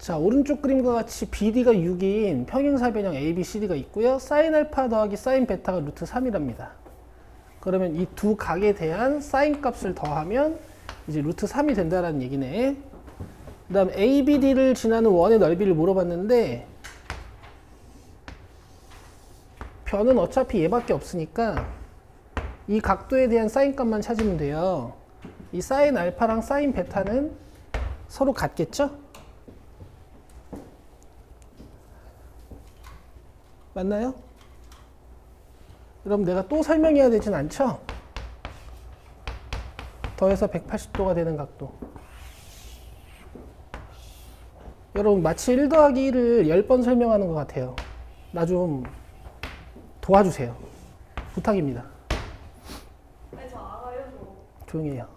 자, 오른쪽 그림과 같이 BD가 6인 평행사변형 ABCD가 있고요. 사인 알파 더하기 사인 베타가 루트 3이랍니다. 그러면 이 두 각에 대한 사인 값을 더하면 이제 루트 3이 된다라는 얘기네. 그 다음 ABD를 지나는 원의 넓이를 물어봤는데 변은 어차피 얘밖에 없으니까 이 각도에 대한 사인 값만 찾으면 돼요. 이 사인 알파랑 사인 베타는 서로 같겠죠? 맞나요? 그럼 내가 또 설명해야 되진 않죠? 더해서 180도가 되는 각도. 여러분 마치 1 더하기 1을 10번 설명하는 것 같아요. 나 좀 도와주세요. 부탁입니다. 네, 저 알아요. 조용히 해요.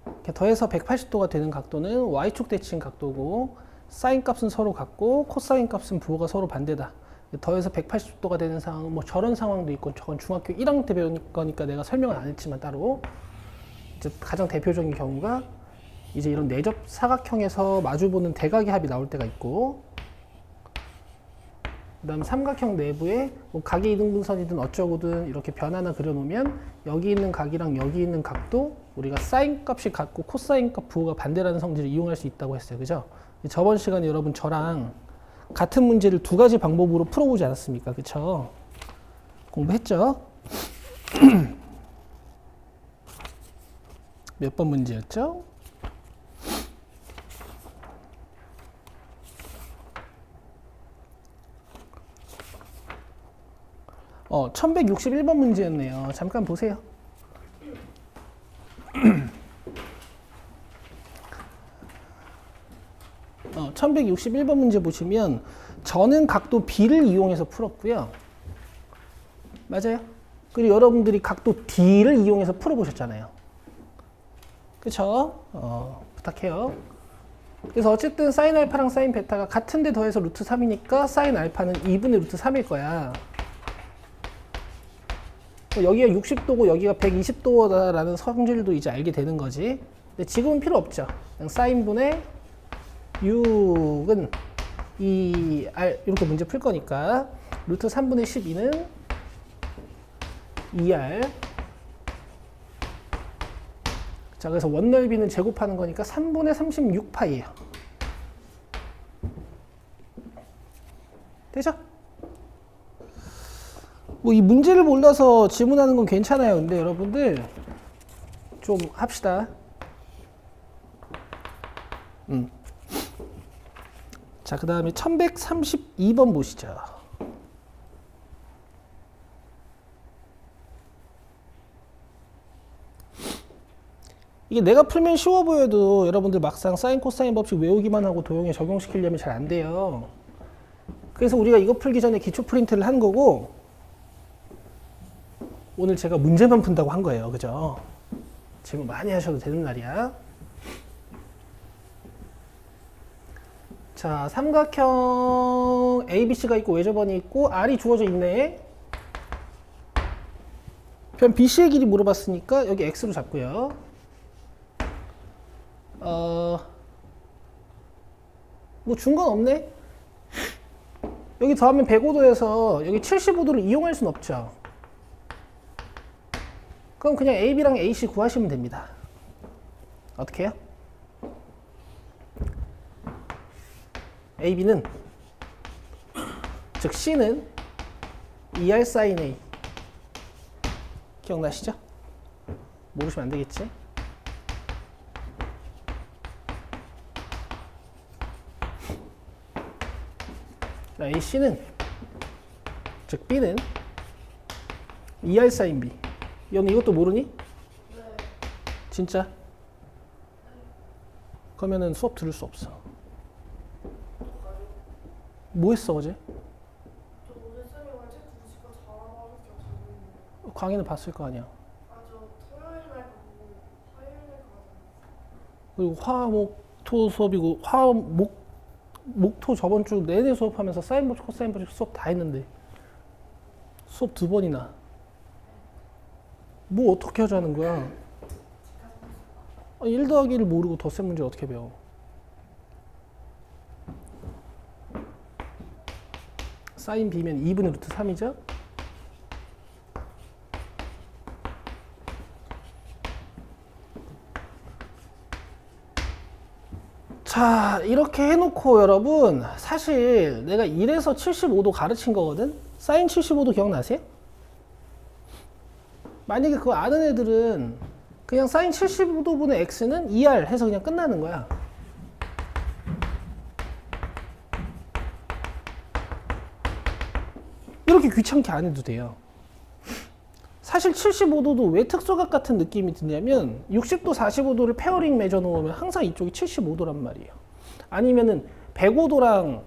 이렇게 더해서 180도가 되는 각도는 Y축 대칭 각도고 사인 값은 서로 같고 코사인 값은 부호가 서로 반대다. 더해서 180도가 되는 상황은 뭐 저런 상황도 있고 저건 중학교 1학년 때 배운 거니까 내가 설명을 안 했지만 따로 이제 가장 대표적인 경우가 이제 이런 내접 사각형에서 마주보는 대각의 합이 나올 때가 있고 그 다음 삼각형 내부에 뭐 각의 이등분선이든 어쩌고든 이렇게 변 하나 그려놓으면 여기 있는 각이랑 여기 있는 각도 우리가 사인 값이 같고 코사인 값 부호가 반대라는 성질을 이용할 수 있다고 했어요. 그죠? 저번 시간에 여러분 저랑 같은 문제를 두 가지 방법으로 풀어보지 않았습니까? 그쵸? 공부했죠? 몇 번 문제였죠? 어, 1161번 문제였네요. 잠깐 보세요. 1161번 문제 보시면 저는 각도 B를 이용해서 풀었고요. 맞아요? 그리고 여러분들이 각도 D를 이용해서 풀어보셨잖아요. 그쵸? 부탁해요. 그래서 어쨌든 사인 알파랑 사인 베타가 같은데 더해서 루트 3이니까 사인 알파는 2분의 루트 3일 거야. 여기가 60도고 여기가 120도다라는 성질도 이제 알게 되는 거지. 근데 지금은 필요 없죠. 그냥 사인분의 6은 2R 이렇게 문제 풀 거니까 루트 3분의 12는 2R. 자, 그래서 원넓이는 제곱하는 거니까 3분의 36파이예요. 되죠? 뭐 이 문제를 몰라서 질문하는 건 괜찮아요. 근데 여러분들 좀 합시다. 자, 그 다음에 1132번 보시죠. 이게 내가 풀면 쉬워 보여도 여러분들 막상 사인 코사인 법칙 외우기만 하고 도형에 적용시키려면 잘 안 돼요. 그래서 우리가 이거 풀기 전에 기초 프린트를 한 거고 오늘 제가 문제만 푼다고 한 거예요. 그죠? 질문 많이 하셔도 되는 날이야. 자, 삼각형 ABC가 있고 외접원이 있고 R이 주어져 있네. 변 BC의 길이 물어봤으니까 여기 X로 잡고요. 뭐 준 건 없네. 여기 더하면 105도에서 여기 75도를 이용할 순 없죠. 그럼 그냥 AB랑 AC 구하시면 됩니다. 어떻게 해요? AB는 즉 C는 2R sin A 기억나시죠? 모르시면 안 되겠지? AC는 즉 B는 2R sin B. 여러분 이것도 모르니? 네. 진짜? 그러면은 수업 들을 수 없어. 뭐 했어 어제? 저 어제 쌤이 말 책 두시가 잘하고 하셨죠. 강의는 봤을 거 아니야. 저 토요일 날 보고 화요일 날 가서. 그리고 화목토 수업이고 화목토 저번 주 내내 수업하면서 사인 법칙 코사인 법칙 수업 다 했는데 수업 2번이나 뭐 어떻게 하자는 거야? 1 더하기 1을 모르고 덧셈 문제 어떻게 배워? 사인 b면 2분의 루트 3이죠. 자, 이렇게 해놓고 여러분, 사실 내가 1에서 75도 가르친 거거든? 사인 75도 기억나세요? 만약에 그거 아는 애들은 그냥 사인 75도분의 x는 2r 해서 그냥 끝나는 거야. 이렇게 귀찮게 안 해도 돼요. 사실 75도도 왜 특수각 같은 느낌이 드냐면 60도, 45도를 페어링 매져 놓으면 항상 이쪽이 75도란 말이에요. 아니면은 105도랑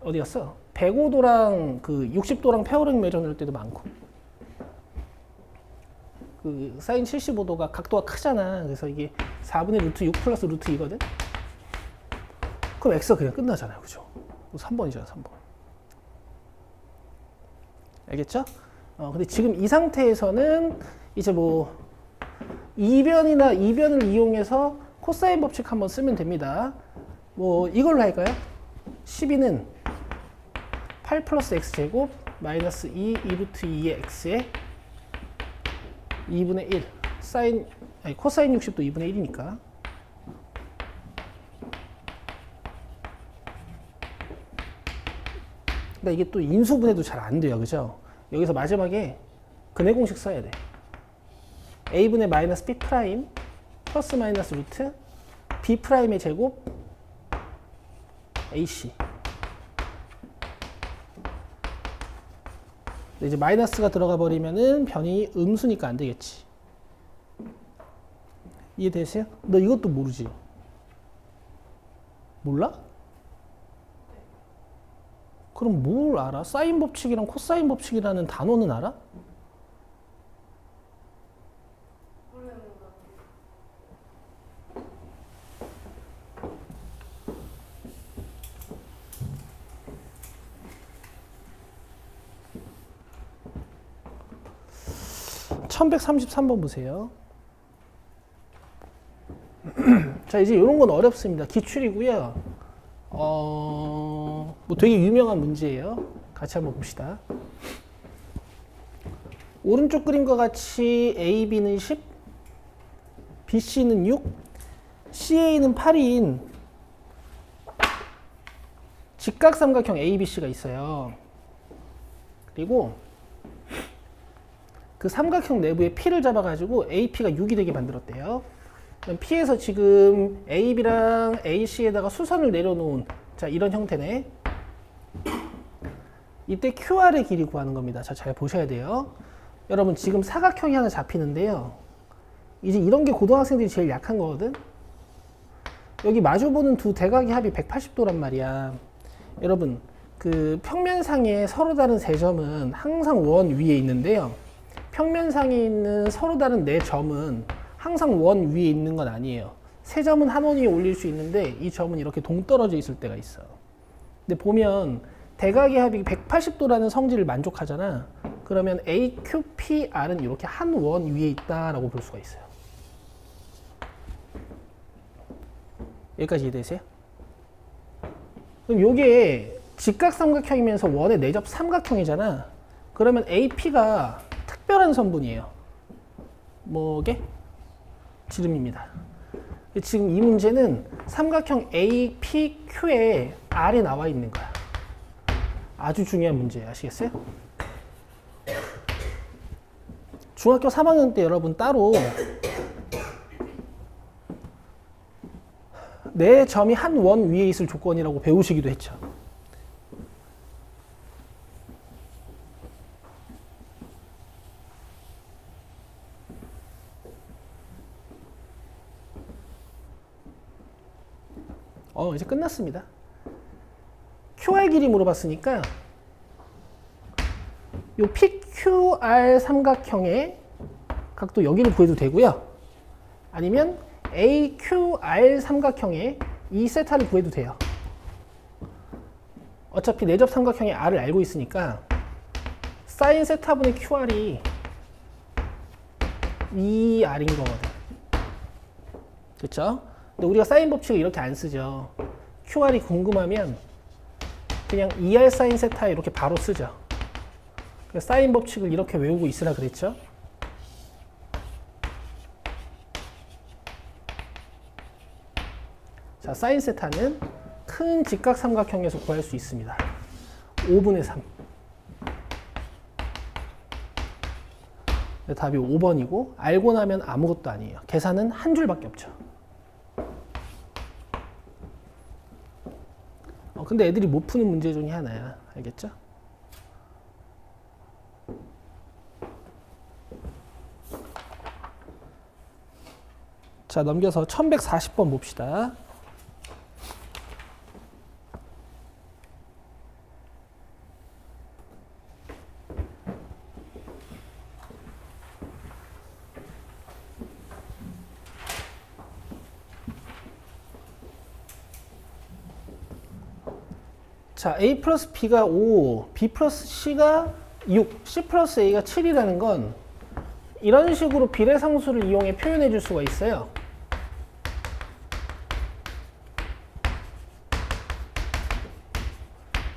어디였어? 105도랑 그 60도랑 페어링 매져 놓을 때도 많고. 그 사인 75도가 각도가 크잖아. 그래서 이게 4분의 루트 6 플러스 루트 2거든. 그럼 x가 그냥 끝나잖아요. 그죠? 3번이잖아, 3번. 알겠죠? 근데 지금 이 상태에서는 이제 뭐 2변을 이용해서 코사인 법칙 한번 쓰면 됩니다. 뭐 이걸로 할까요? 12는 8 플러스 x제곱 마이너스 2 2루트 2의 x에 2분의 1 사인 아니 코사인 60도 2분의 1이니까 그러니까 이게 또 인수분해도 잘 안 돼요. 그죠? 여기서 마지막에 근해 공식 써야 돼. a분의 마이너스 b 프라임 플러스 마이너스 루트 b 프라임의 제곱 ac. 이제 마이너스가 들어가 버리면은 변이 음수니까 안 되겠지. 이해되세요? 너 이것도 모르지? 몰라? 그럼 뭘 알아? 사인 법칙이랑 코사인 법칙이라는 단어는 알아? 모르는 것 같아요. (1133번) 보세요. 자, 이제 이런 건 어렵습니다. 기출이고요. 뭐 되게 유명한 문제예요. 같이 한번 봅시다. 오른쪽 그림과 같이 AB는 10, BC는 6, CA는 8인 직각삼각형 ABC가 있어요. 그리고 그 삼각형 내부에 P를 잡아가지고 AP가 6이 되게 만들었대요. P에서 지금 AB랑 AC에다가 수선을 내려놓은 자 이런 형태네. 이때 QR의 길이 구하는 겁니다. 자, 잘 보셔야 돼요. 여러분 지금 사각형이 하나 잡히는데요. 이제 이런 게 고등학생들이 제일 약한 거거든. 여기 마주보는 두 대각의 합이 180도란 말이야. 여러분 그 평면상에 서로 다른 세 점은 항상 원 위에 있는데요. 평면상에 있는 서로 다른 네 점은 항상 원 위에 있는 건 아니에요. 세 점은 한 원 위에 올릴 수 있는데 이 점은 이렇게 동떨어져 있을 때가 있어. 근데 보면 대각의 합이 180도라는 성질을 만족하잖아. 그러면 AQPR은 이렇게 한 원 위에 있다라고 볼 수가 있어요. 여기까지 이해되세요? 그럼 이게 직각삼각형이면서 원의 내접 삼각형이잖아. 그러면 AP가 특별한 선분이에요. 뭐게? 지름입니다. 지금 이 문제는 삼각형 APQ에 R이 나와 있는 거야. 아주 중요한 문제예요. 아시겠어요? 중학교 3학년 때 여러분 따로 네 점이 한 원 위에 있을 조건이라고 배우시기도 했죠. 이제 끝났습니다. QR 길이 물어봤으니까 요 PQR 삼각형의 각도 여기를 구해도 되고요. 아니면 AQR 삼각형의 이 세타를 구해도 돼요. 어차피 내접 삼각형의 R을 알고 있으니까 사인 세타분의 QR이 2R인 거거든. 그렇죠? 근데 우리가 사인 법칙을 이렇게 안 쓰죠. QR이 궁금하면 그냥 2R 사인 세타 이렇게 바로 쓰죠. 사인 법칙을 이렇게 외우고 있으라 그랬죠. 자, 사인 세타는 큰 직각삼각형에서 구할 수 있습니다. 5분의 3. 답이 5번이고 알고 나면 아무것도 아니에요. 계산은 한 줄밖에 없죠. 근데 애들이 못 푸는 문제 중에 하나야. 알겠죠? 자, 넘겨서 1140번 봅시다. 자, A 플러스 B가 5, B 플러스 C가 6, C 플러스 A가 7이라는 건 이런 식으로 비례상수를 이용해 표현해 줄 수가 있어요.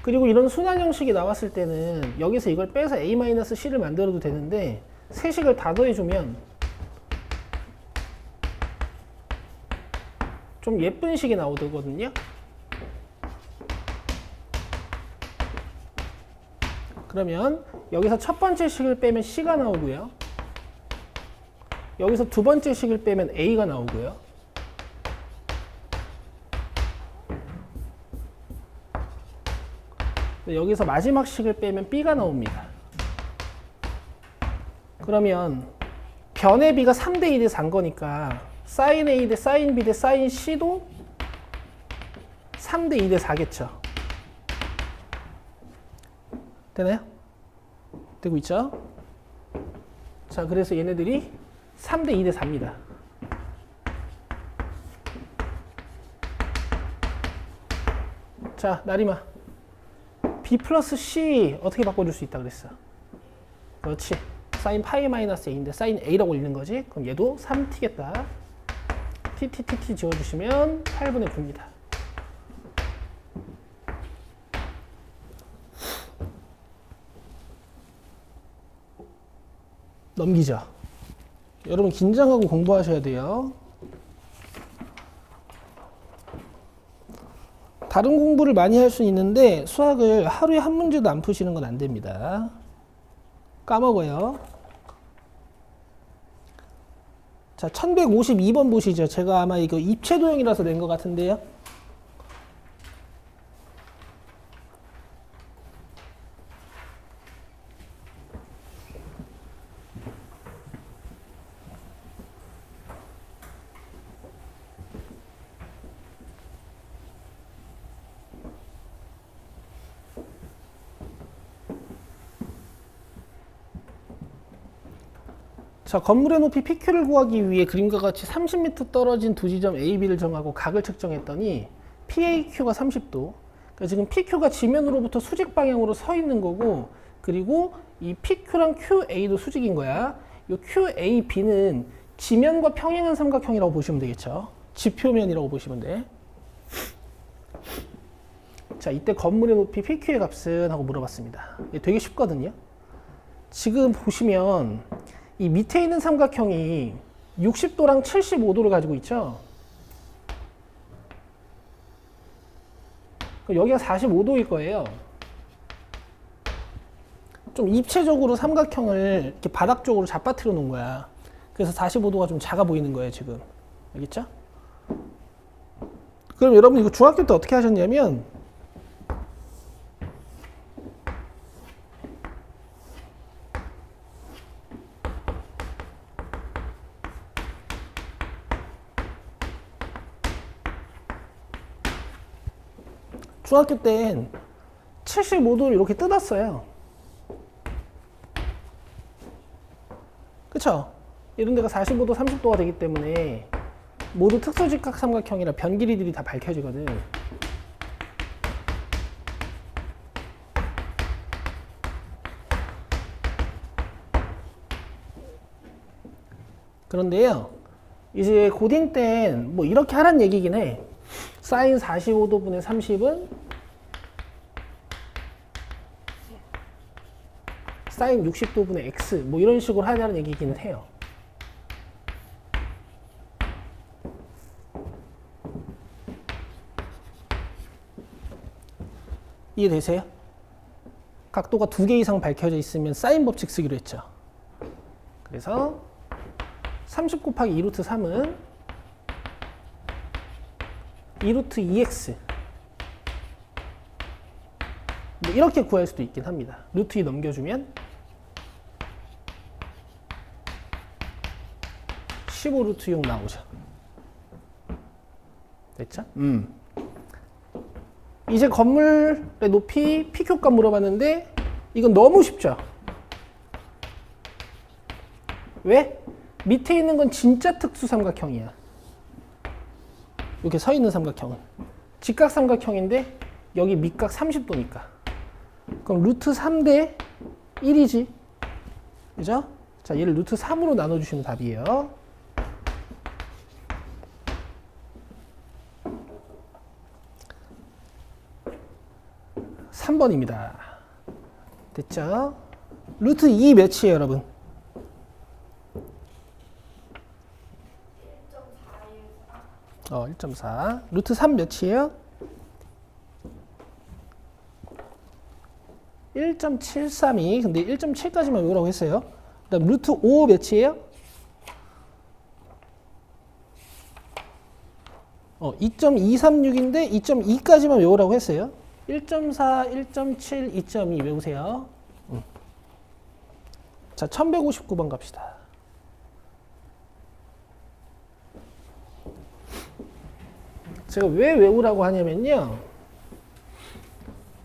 그리고 이런 순환 형식이 나왔을 때는 여기서 이걸 빼서 A-C를 만들어도 되는데 세 식을 다 더해주면 좀 예쁜 식이 나오거든요. 그러면 여기서 첫 번째 식을 빼면 C가 나오고요. 여기서 두 번째 식을 빼면 A가 나오고요. 여기서 마지막 식을 빼면 B가 나옵니다. 그러면 변의 B가 3대 2대 4인 거니까 sin A 대 sin B 대 sin C도 3대 2대 4겠죠. 되나요? 되고 있죠? 자, 그래서 얘네들이 3대 2대 4입니다. 자, 나리마. B 플러스 C 어떻게 바꿔줄 수 있다 그랬어? 그렇지. sin 파이 마이너스 A인데 sin A라고 읽는 거지? 그럼 얘도 3t겠다. t 지워주시면 8분의 9입니다. 넘기죠. 여러분 긴장하고 공부하셔야 돼요. 다른 공부를 많이 할 수 있는데 수학을 하루에 한 문제도 안 푸시는 건 안 됩니다. 까먹어요. 자, 1152번 보시죠. 제가 아마 이거 입체 도형이라서 낸 것 같은데요. 자, 건물의 높이 PQ를 구하기 위해 그림과 같이 30m 떨어진 두 지점 A, B를 정하고 각을 측정했더니 PAQ가 30도. 그러니까 지금 PQ가 지면으로부터 수직 방향으로 서 있는 거고, 그리고 이 PQ랑 QA도 수직인 거야. 이 QAB는 지면과 평행한 삼각형이라고 보시면 되겠죠. 지표면이라고 보시면 돼. 자, 이때 건물의 높이 PQ의 값은 하고 물어봤습니다. 되게 쉽거든요. 지금 보시면 이 밑에 있는 삼각형이 60도랑 75도를 가지고 있죠. 여기가 45도일 거예요. 좀 입체적으로 삼각형을 이렇게 바닥 쪽으로 잡아뜨려 놓은 거야. 그래서 45도가 좀 작아 보이는 거예요, 지금. 알겠죠? 그럼 여러분 이거 중학교 때 어떻게 하셨냐면 중학교 땐 75도를 이렇게 뜯었어요. 그쵸? 이런 데가 45도, 30도가 되기 때문에 모두 특수직각 삼각형이라 변 길이들이 다 밝혀지거든. 그런데요, 이제 고딩 땐 뭐 이렇게 하란 얘기긴 해. 사인 45도분의 30은 사인 60도분의 x 뭐 이런 식으로 하자는 얘기이기는 해요. 이해되세요? 각도가 2개 이상 밝혀져 있으면 사인 법칙 쓰기로 했죠. 그래서 30 곱하기 2루트 3은 2루트 2x 뭐 이렇게 구할 수도 있긴 합니다. 루트 2 넘겨주면 15 루트 6 나오죠. 됐죠? 이제 건물의 높이 P교값 물어봤는데 이건 너무 쉽죠? 왜? 밑에 있는 건 진짜 특수 삼각형이야. 이렇게 서 있는 삼각형은 직각 삼각형인데 여기 밑각 30도니까 그럼 루트 3대 1이지. 그죠? 자, 얘를 루트 3으로 나눠주시면 답이에요. 삼 번입니다. 됐죠? 루트 2 몇이에요, 여러분? 1.4. 루트 3 몇이에요? 1.732. 근데 1.7까지만 외우라고 했어요. 그 다음 루트 5 몇이에요? 2.236인데 2.2까지만 외우라고 했어요. 1.4, 1.7, 2.2 외우세요. 자, 1159번 갑시다. 제가 왜 외우라고 하냐면요.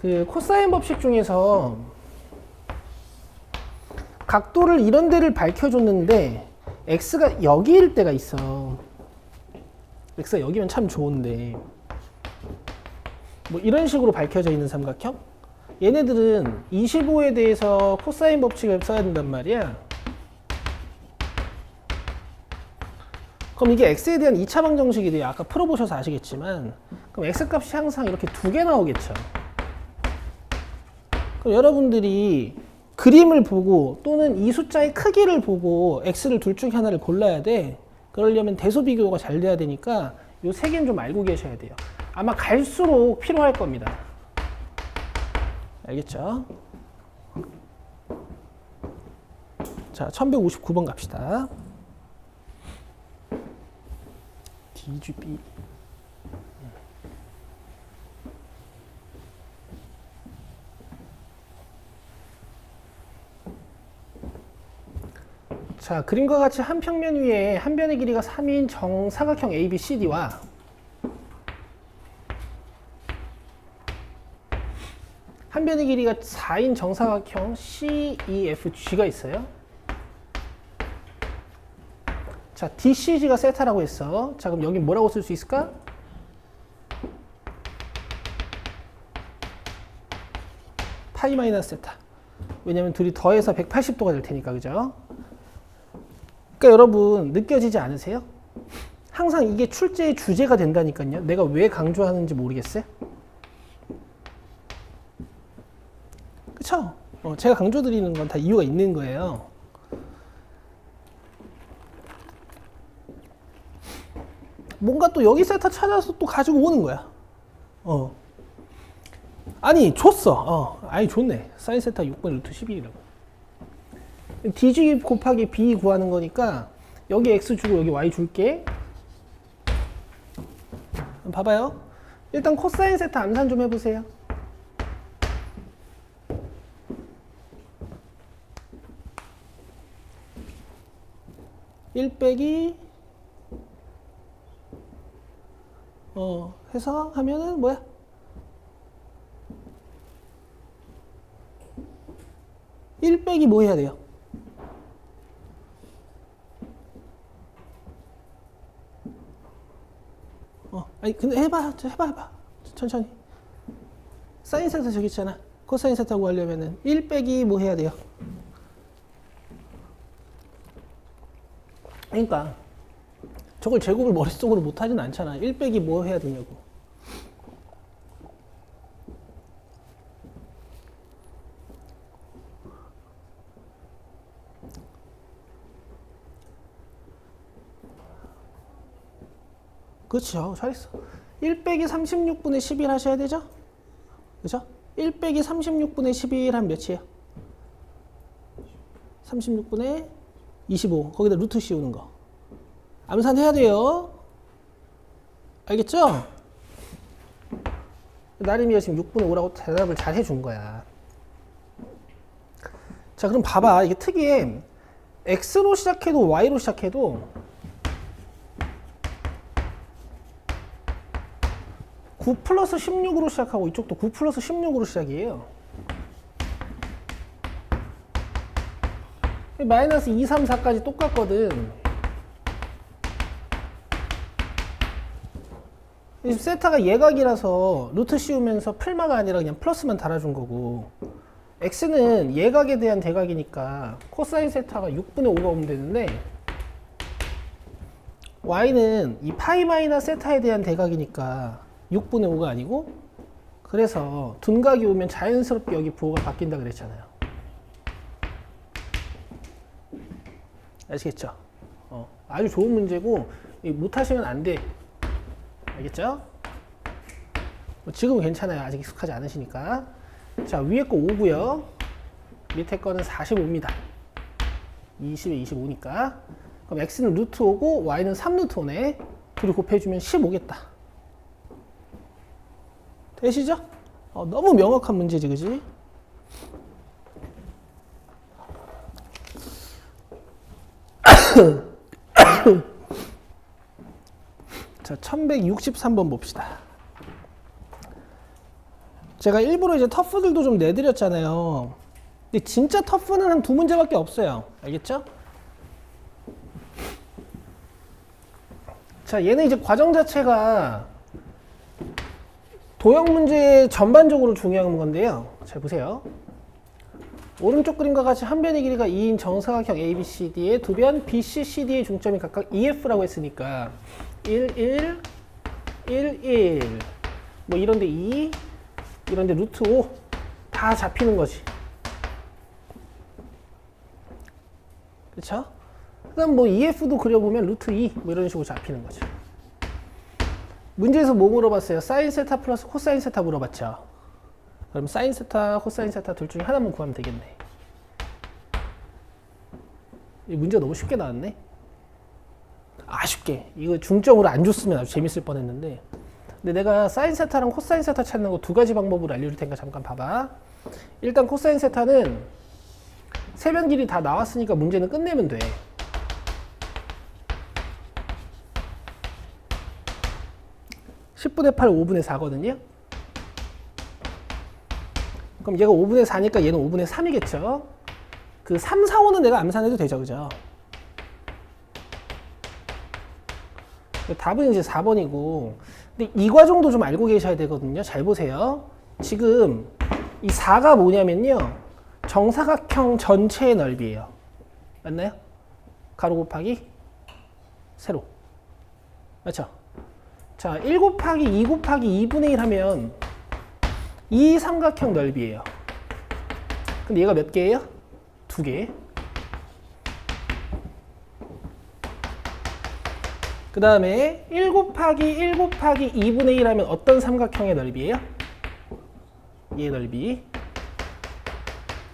그 코사인 법칙 중에서 각도를 이런 데를 밝혀줬는데 x가 여기일 때가 있어. x가 여기면 참 좋은데 뭐 이런 식으로 밝혀져 있는 삼각형? 얘네들은 25에 대해서 코사인 법칙을 써야 된단 말이야. 그럼 이게 x에 대한 2차 방정식이 돼요. 아까 풀어보셔서 아시겠지만 그럼 x값이 항상 이렇게 2개 나오겠죠. 그럼 여러분들이 그림을 보고 또는 이 숫자의 크기를 보고 x를 둘 중에 하나를 골라야 돼. 그러려면 대소 비교가 잘 돼야 되니까 요 세 개는 좀 알고 계셔야 돼요. 아마 갈수록 필요할 겁니다. 알겠죠? 자, 1159번 갑시다. DGB. 자, 그림과 같이 한 평면 위에 한 변의 길이가 3인 정사각형 ABCD와 한 변의 길이가 4인 정사각형 CEFG가 있어요. 자, DCG가 세타라고 했어. 자, 그럼 여기 뭐라고 쓸 수 있을까? 파이 마이너스 세타. 왜냐면 둘이 더해서 180도가 될 테니까, 그죠? 그러니까 여러분 느껴지지 않으세요? 항상 이게 출제의 주제가 된다니까요. 내가 왜 강조하는지 모르겠어요? 그쵸? 제가 강조드리는 건 다 이유가 있는 거예요. 뭔가 또 여기 세타 찾아서 또 가지고 오는 거야. 아니 줬어. 아니 좋네. 사인 세타 6번 루트 11이라고. DG 곱하기 B 구하는 거니까 여기 X 주고 여기 Y 줄게. 봐봐요. 일단 코사인 세타 암산 좀 해보세요. (1 빼기) 해서 하면은 뭐야? (1 빼기) 뭐 해야 돼요? 아니 근데 해봐 천천히. 사인 세타 저기 있잖아. 코사인 세타 구하려면은 1 빼기 뭐 해야 돼요? 그러니까 저걸 제곱을 머릿속으로 못하진 않잖아. 1 빼기 뭐 해야 되냐고. 그렇죠. 잘했어. 1 빼기 36분의 11 하셔야 되죠? 그죠? 1 빼기 36분의 11 하면 몇이에요? 36분의 25. 거기다 루트 씌우는 거. 암산해야 돼요. 알겠죠? 나름이가 지금 6분의 5라고 대답을 잘 해준 거야. 자, 그럼 봐봐. 이게 특이해. x로 시작해도 y로 시작해도 9 플러스 16으로 시작하고 이쪽도 9 플러스 16으로 시작이에요. 마이너스 2, 3, 4까지 똑같거든. 세타가 예각이라서 루트 씌우면서 풀마가 아니라 그냥 플러스만 달아준 거고, x는 예각에 대한 대각이니까 코사인 세타가 6분의 5가 오면 되는데, y는 이 파이 마이너스 세타에 대한 대각이니까 6분의 5가 아니고, 그래서 둔각이 오면 자연스럽게 여기 부호가 바뀐다 그랬잖아요. 아시겠죠? 아주 좋은 문제고 못하시면 안 돼. 알겠죠? 지금은 괜찮아요. 아직 익숙하지 않으시니까. 자, 위에 거 5고요. 밑에 거는 45입니다. 20에 25니까. 그럼 x는 루트 5고 y는 3루트 5네. 둘이 곱해주면 15겠다. 되시죠? 너무 명확한 문제지, 그지? 자, 1163번 봅시다. 제가 일부러 이제 터프들도 좀 내드렸잖아요. 근데 진짜 터프는 한 2문제밖에 없어요. 알겠죠? 자, 얘는 이제 과정 자체가 도형 문제 전반적으로 중요한 건데요. 잘 보세요. 오른쪽 그림과 같이 한 변의 길이가 2인 정사각형 ABCD의 두 변 BCCD의 중점이 각각 EF라고 했으니까 1, 1, 1, 1 뭐 이런데 2, 이런데 루트 5 다 잡히는 거지. 그쵸? 그다음 뭐 EF도 그려보면 루트 2 뭐 이런 식으로 잡히는 거죠. 문제에서 뭐 물어봤어요? 사인 세타 플러스 코사인 세타 물어봤죠. 그럼 사인 세타, 코사인 세타 둘 중에 하나만 구하면 되겠네. 이 문제가 너무 쉽게 나왔네. 아쉽게. 이거 중점으로 안 줬으면 아주 재밌을 뻔했는데. 근데 내가 사인 세타랑 코사인 세타 찾는 거 두 가지 방법으로 알려줄 테니까 잠깐 봐봐. 일단 코사인 세타는 세변 길이 다 나왔으니까 문제는 끝내면 돼. (10분의 8) 5분의 4거든요. 그럼 얘가 5분의 4니까 얘는 5분의 3이겠죠. 그 3, 4, 5는 내가 암산해도 되죠, 그죠? 답은 이제 4번이고, 근데 이 과정도 좀 알고 계셔야 되거든요. 잘 보세요. 지금 이 4가 뭐냐면요, 정사각형 전체의 넓이에요. 맞나요? 가로 곱하기 세로. 맞죠? 자, 1 곱하기 2 곱하기 2분의 1 하면 이 삼각형 넓이에요. 근데 얘가 몇 개예요? 2개. 그 다음에 1 곱하기 1 곱하기 2분의 1 하면 어떤 삼각형의 넓이에요? 얘 넓이.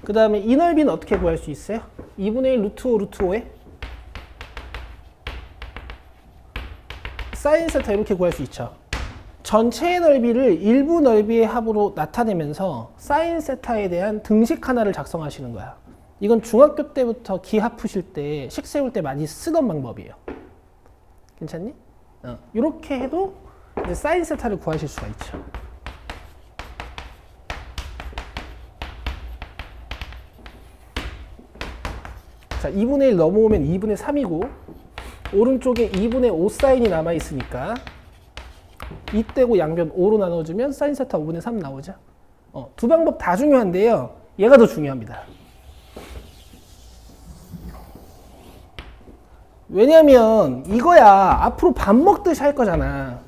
그 다음에 이 넓이는 어떻게 구할 수 있어요? 2분의 1 루트 5 루트 5에 사인 세타 이렇게 구할 수 있죠. 전체의 넓이를 일부 넓이의 합으로 나타내면서 사인 세타에 대한 등식 하나를 작성하시는 거야. 이건 중학교 때부터 기하 푸실 때, 식 세울 때 많이 쓰던 방법이에요. 괜찮니? 이렇게 해도 이제 사인 세타를 구하실 수가 있죠. 자, 2분의 1 넘어오면 2분의 3이고 오른쪽에 2분의 5 사인이 남아있으니까 이때고 양변 5로 나눠주면 사인 세타 5분의 3 나오죠. 두 방법 다 중요한데요. 얘가 더 중요합니다. 왜냐면 이거야 앞으로 밥 먹듯이 할 거잖아.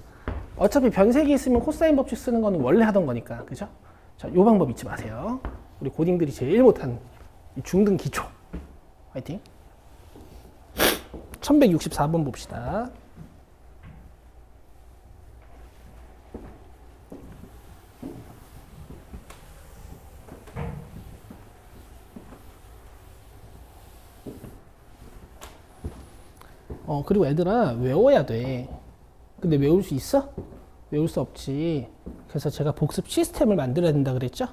어차피 변색이 있으면 코사인 법칙 쓰는 거는 원래 하던 거니까. 그죠? 자, 요 방법 잊지 마세요. 우리 고딩들이 제일 못한 중등 기초. 화이팅. 1164번 봅시다. 그리고 얘들아 외워야 돼. 근데 외울 수 있어? 외울 수 없지. 그래서 제가 복습 시스템을 만들어야 된다 그랬죠?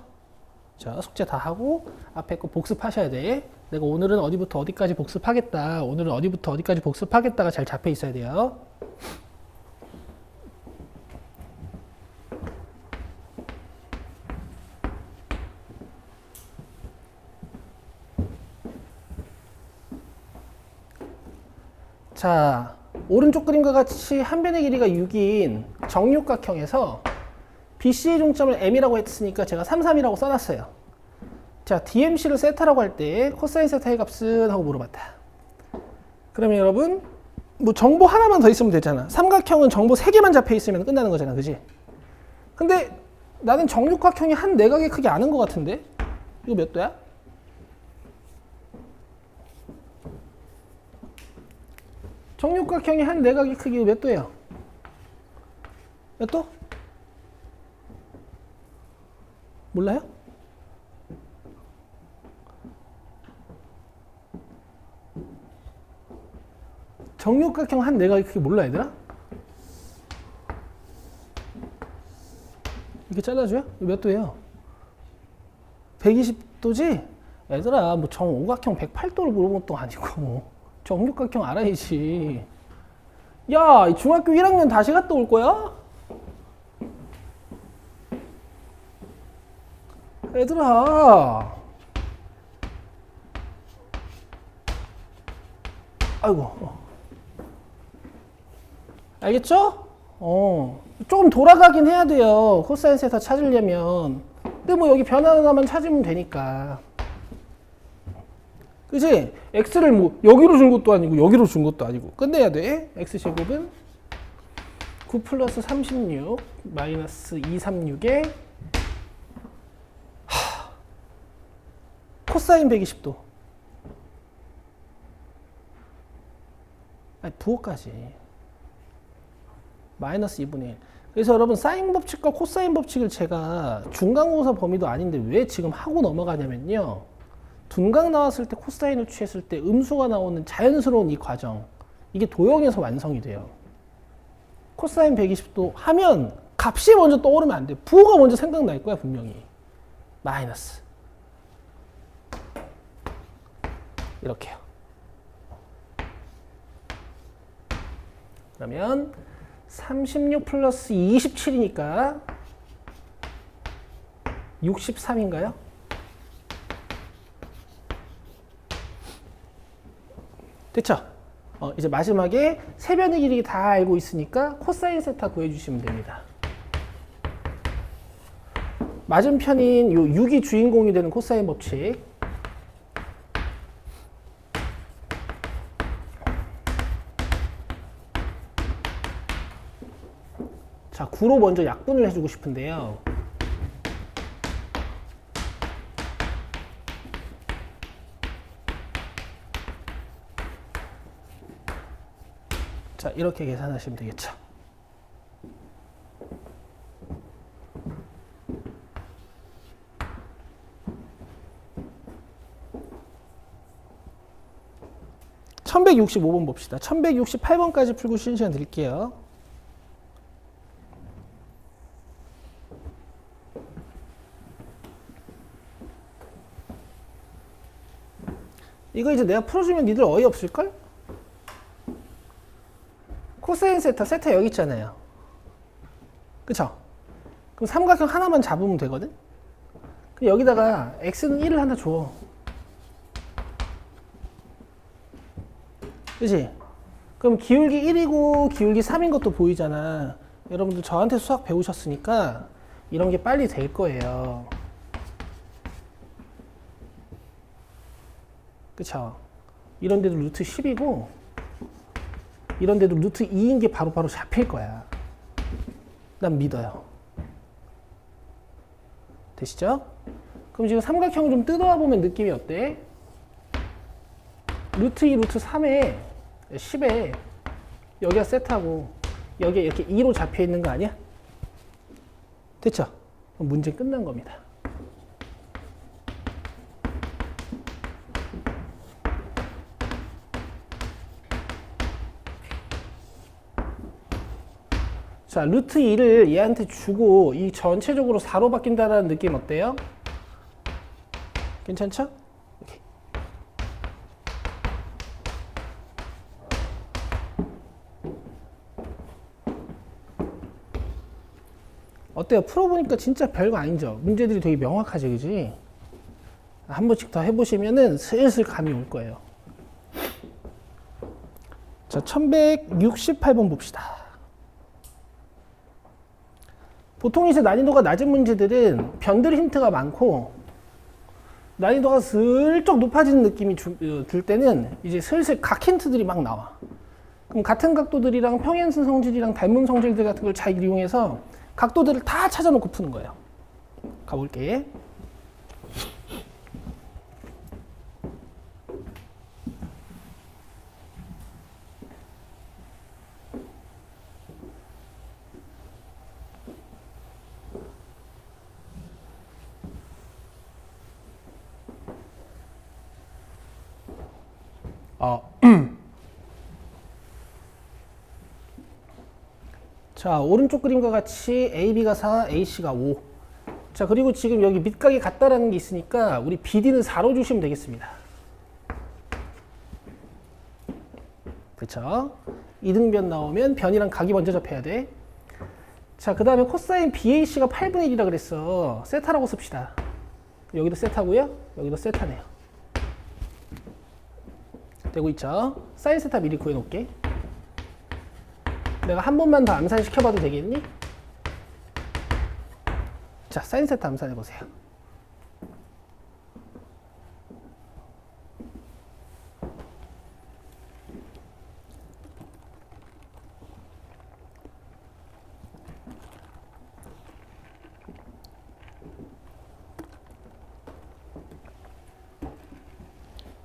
자, 숙제 다 하고 앞에 거 복습하셔야 돼. 내가 오늘은 어디부터 어디까지 복습하겠다. 오늘은 어디부터 어디까지 복습하겠다가 잘 잡혀 있어야 돼요. 자, 오른쪽 그림과 같이 한 변의 길이가 6인 정육각형에서 BC의 중점을 M이라고 했으니까 제가 3, 3이라고 써놨어요. 자, DMC를 세타라고 할 때 코사인 세타의 값은 하고 물어봤다. 그러면 여러분 뭐 정보 하나만 더 있으면 되잖아. 삼각형은 정보 3개만 잡혀 있으면 끝나는 거잖아, 그지? 근데 나는 정육각형이 한 내각의 크기 아는 것 같은데 이거 몇 도야? 정육각형이 한 내각의 크기 몇 도예요? 몇 도? 몰라요? 정육각형 한 내각의 크기 몰라 얘들아? 이렇게 잘라줘요? 이거 몇 도예요? 120도지? 얘들아 뭐 정오각형 108도를 물어본 것도 아니고 정육각형 알아야지. 야, 중학교 1학년 다시 갔다 올 거야? 얘들아. 아이고. 알겠죠? 조금 돌아가긴 해야 돼요. 코사인 세타 찾으려면. 근데 뭐 여기 변화 하나만 찾으면 되니까. 그치? x를 뭐 여기로 준 것도 아니고 여기로 준 것도 아니고 끝내야 돼. x제곱은 9 플러스 36 마이너스 236에 코사인 120도. 아니 부호까지. 마이너스 2분의 1. 그래서 여러분 사인 법칙과 코사인 법칙을 제가 중간고사 범위도 아닌데 왜 지금 하고 넘어가냐면요. 둔각 나왔을 때 코사인을 취했을 때 음수가 나오는 자연스러운 이 과정. 이게 도형에서 완성이 돼요. 코사인 120도 하면 값이 먼저 떠오르면 안 돼. 부호가 먼저 생각날 거야 분명히. 마이너스. 이렇게요. 그러면 36 플러스 27이니까 63인가요? 됐죠? 이제 마지막에 세 변의 길이 다 알고 있으니까 코사인 세타 구해주시면 됩니다. 맞은편인 요 6이 주인공이 되는 코사인 법칙. 자, 9로 먼저 약분을 해주고 싶은데요. 자, 이렇게 계산하시면 되겠죠. (1165번) 봅시다. 1168번까지 풀고 쉬는 시간 드릴게요. 이거 이제 내가 풀어주면 니들 어이없을걸? 코사인 세타, 세타 여기 있잖아요. 그쵸? 그럼 삼각형 하나만 잡으면 되거든? 그럼 여기다가 x는 1을 하나 줘. 그치? 그럼 기울기 1이고 기울기 3인 것도 보이잖아. 여러분들 저한테 수학 배우셨으니까 이런 게 빨리 될 거예요. 그쵸? 이런 데도 루트 10이고 이런 데도 루트 2인 게 바로바로 잡힐 거야. 난 믿어요. 되시죠? 그럼 지금 삼각형을 좀 뜯어와 보면 느낌이 어때? 루트 2, 루트 3에 10에 여기가 세타고 여기에 이렇게 2로 잡혀 있는 거 아니야? 됐죠? 그럼 문제 끝난 겁니다. 자, 루트 2를 얘한테 주고 이 전체적으로 4로 바뀐다는 느낌 어때요? 괜찮죠? 이렇게. 어때요? 풀어보니까 진짜 별거 아니죠? 문제들이 되게 명확하지, 그지? 한 번씩 더 해보시면은 슬슬 감이 올 거예요. 자, 1168번 봅시다. 보통 이제 난이도가 낮은 문제들은 변들 힌트가 많고 난이도가 슬쩍 높아지는 느낌이 들 때는 이제 슬슬 각 힌트들이 막 나와. 그럼 같은 각도들이랑 평행선 성질이랑 닮은 성질들 같은 걸 잘 이용해서 각도들을 다 찾아놓고 푸는 거예요. 가볼게. 자, 오른쪽 그림과 같이 AB가 4, AC가 5. 자, 그리고 지금 여기 밑각이 같다라는 게 있으니까 우리 BD는 4로 주시면 되겠습니다. 그렇죠? 이등변 나오면 변이랑 각이 먼저 접해야 돼. 자, 그 다음에 코사인 BAC가 8분의 1이라 그랬어. 세타라고 씁시다. 여기도 세타고요. 여기도 세타네요. 되고 있죠? 사인 세타 미리 구해놓을게. 내가 한 번만 더 암산시켜봐도 되겠니? 자, 사인 세타 암산해보세요.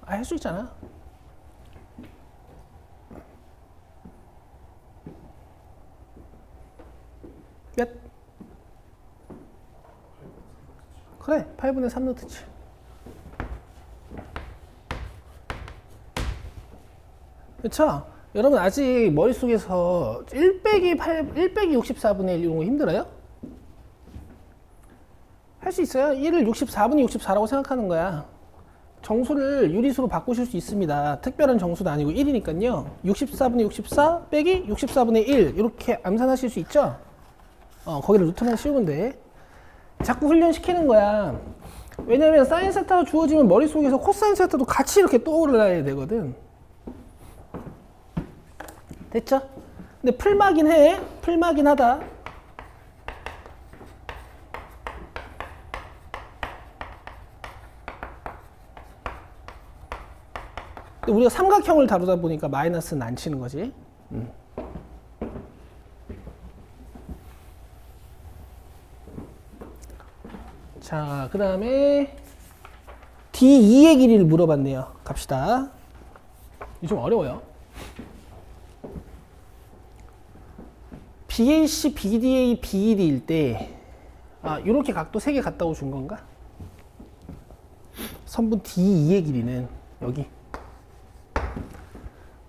아, 할 수 있잖아. 몇? 그래, 8분의 3 노트치. 그쵸? 여러분 아직 머릿속에서 1 빼기 64분의 1 이런 거 힘들어요? 할 수 있어요. 1을 64분의 64라고 생각하는 거야. 정수를 유리수로 바꾸실 수 있습니다. 특별한 정수도 아니고 1이니까요. 64분의 64 빼기 64분의 1 이렇게 암산하실 수 있죠? 거기를 루트만 씌우면 돼. 자꾸 훈련시키는 거야. 왜냐면 사인 세타가 주어지면 머릿속에서 코사인 세타도 같이 이렇게 떠올라야 되거든. 됐죠? 근데 풀마긴 해. 풀마긴 하다. 근데 우리가 삼각형을 다루다 보니까 마이너스는 안 치는 거지. 자, 그 다음에 D2의 길이를 물어봤네요. 갑시다. 이게 좀 어려워요. BAC, BDA, BED일 때 이렇게 각도 3개 같다고 준 건가? 선분 D2의 길이는 여기.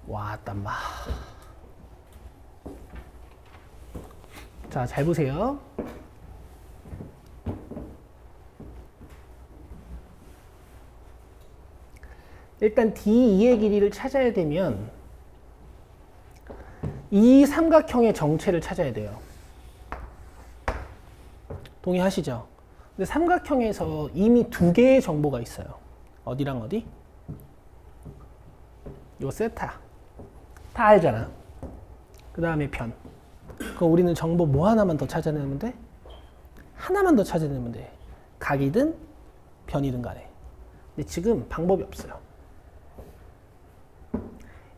와, 땀마. 자, 잘 보세요. 일단 D2의 길이를 찾아야 되면 이 삼각형의 정체를 찾아야 돼요. 동의하시죠? 근데 삼각형에서 이미 2개의 정보가 있어요. 어디랑 어디? 요 세타. 다 알잖아. 그 다음에 변. 그럼 우리는 정보 뭐 하나만 더 찾아내면 돼? 하나만 더 찾아내면 돼. 각이든 변이든 간에. 근데 지금 방법이 없어요.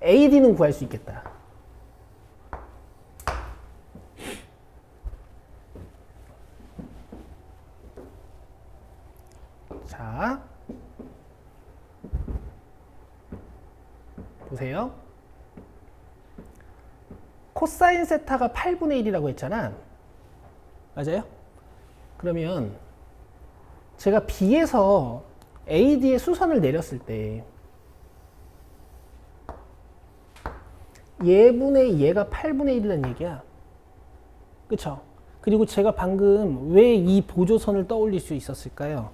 AD는 구할 수 있겠다. 자, 보세요. 코사인 세타가 8분의 1이라고 했잖아. 맞아요? 그러면 제가 B에서 AD의 수선을 내렸을 때 얘분의 얘가 8분의 1이라는 얘기야. 그쵸? 그리고 제가 방금 왜 이 보조선을 떠올릴 수 있었을까요?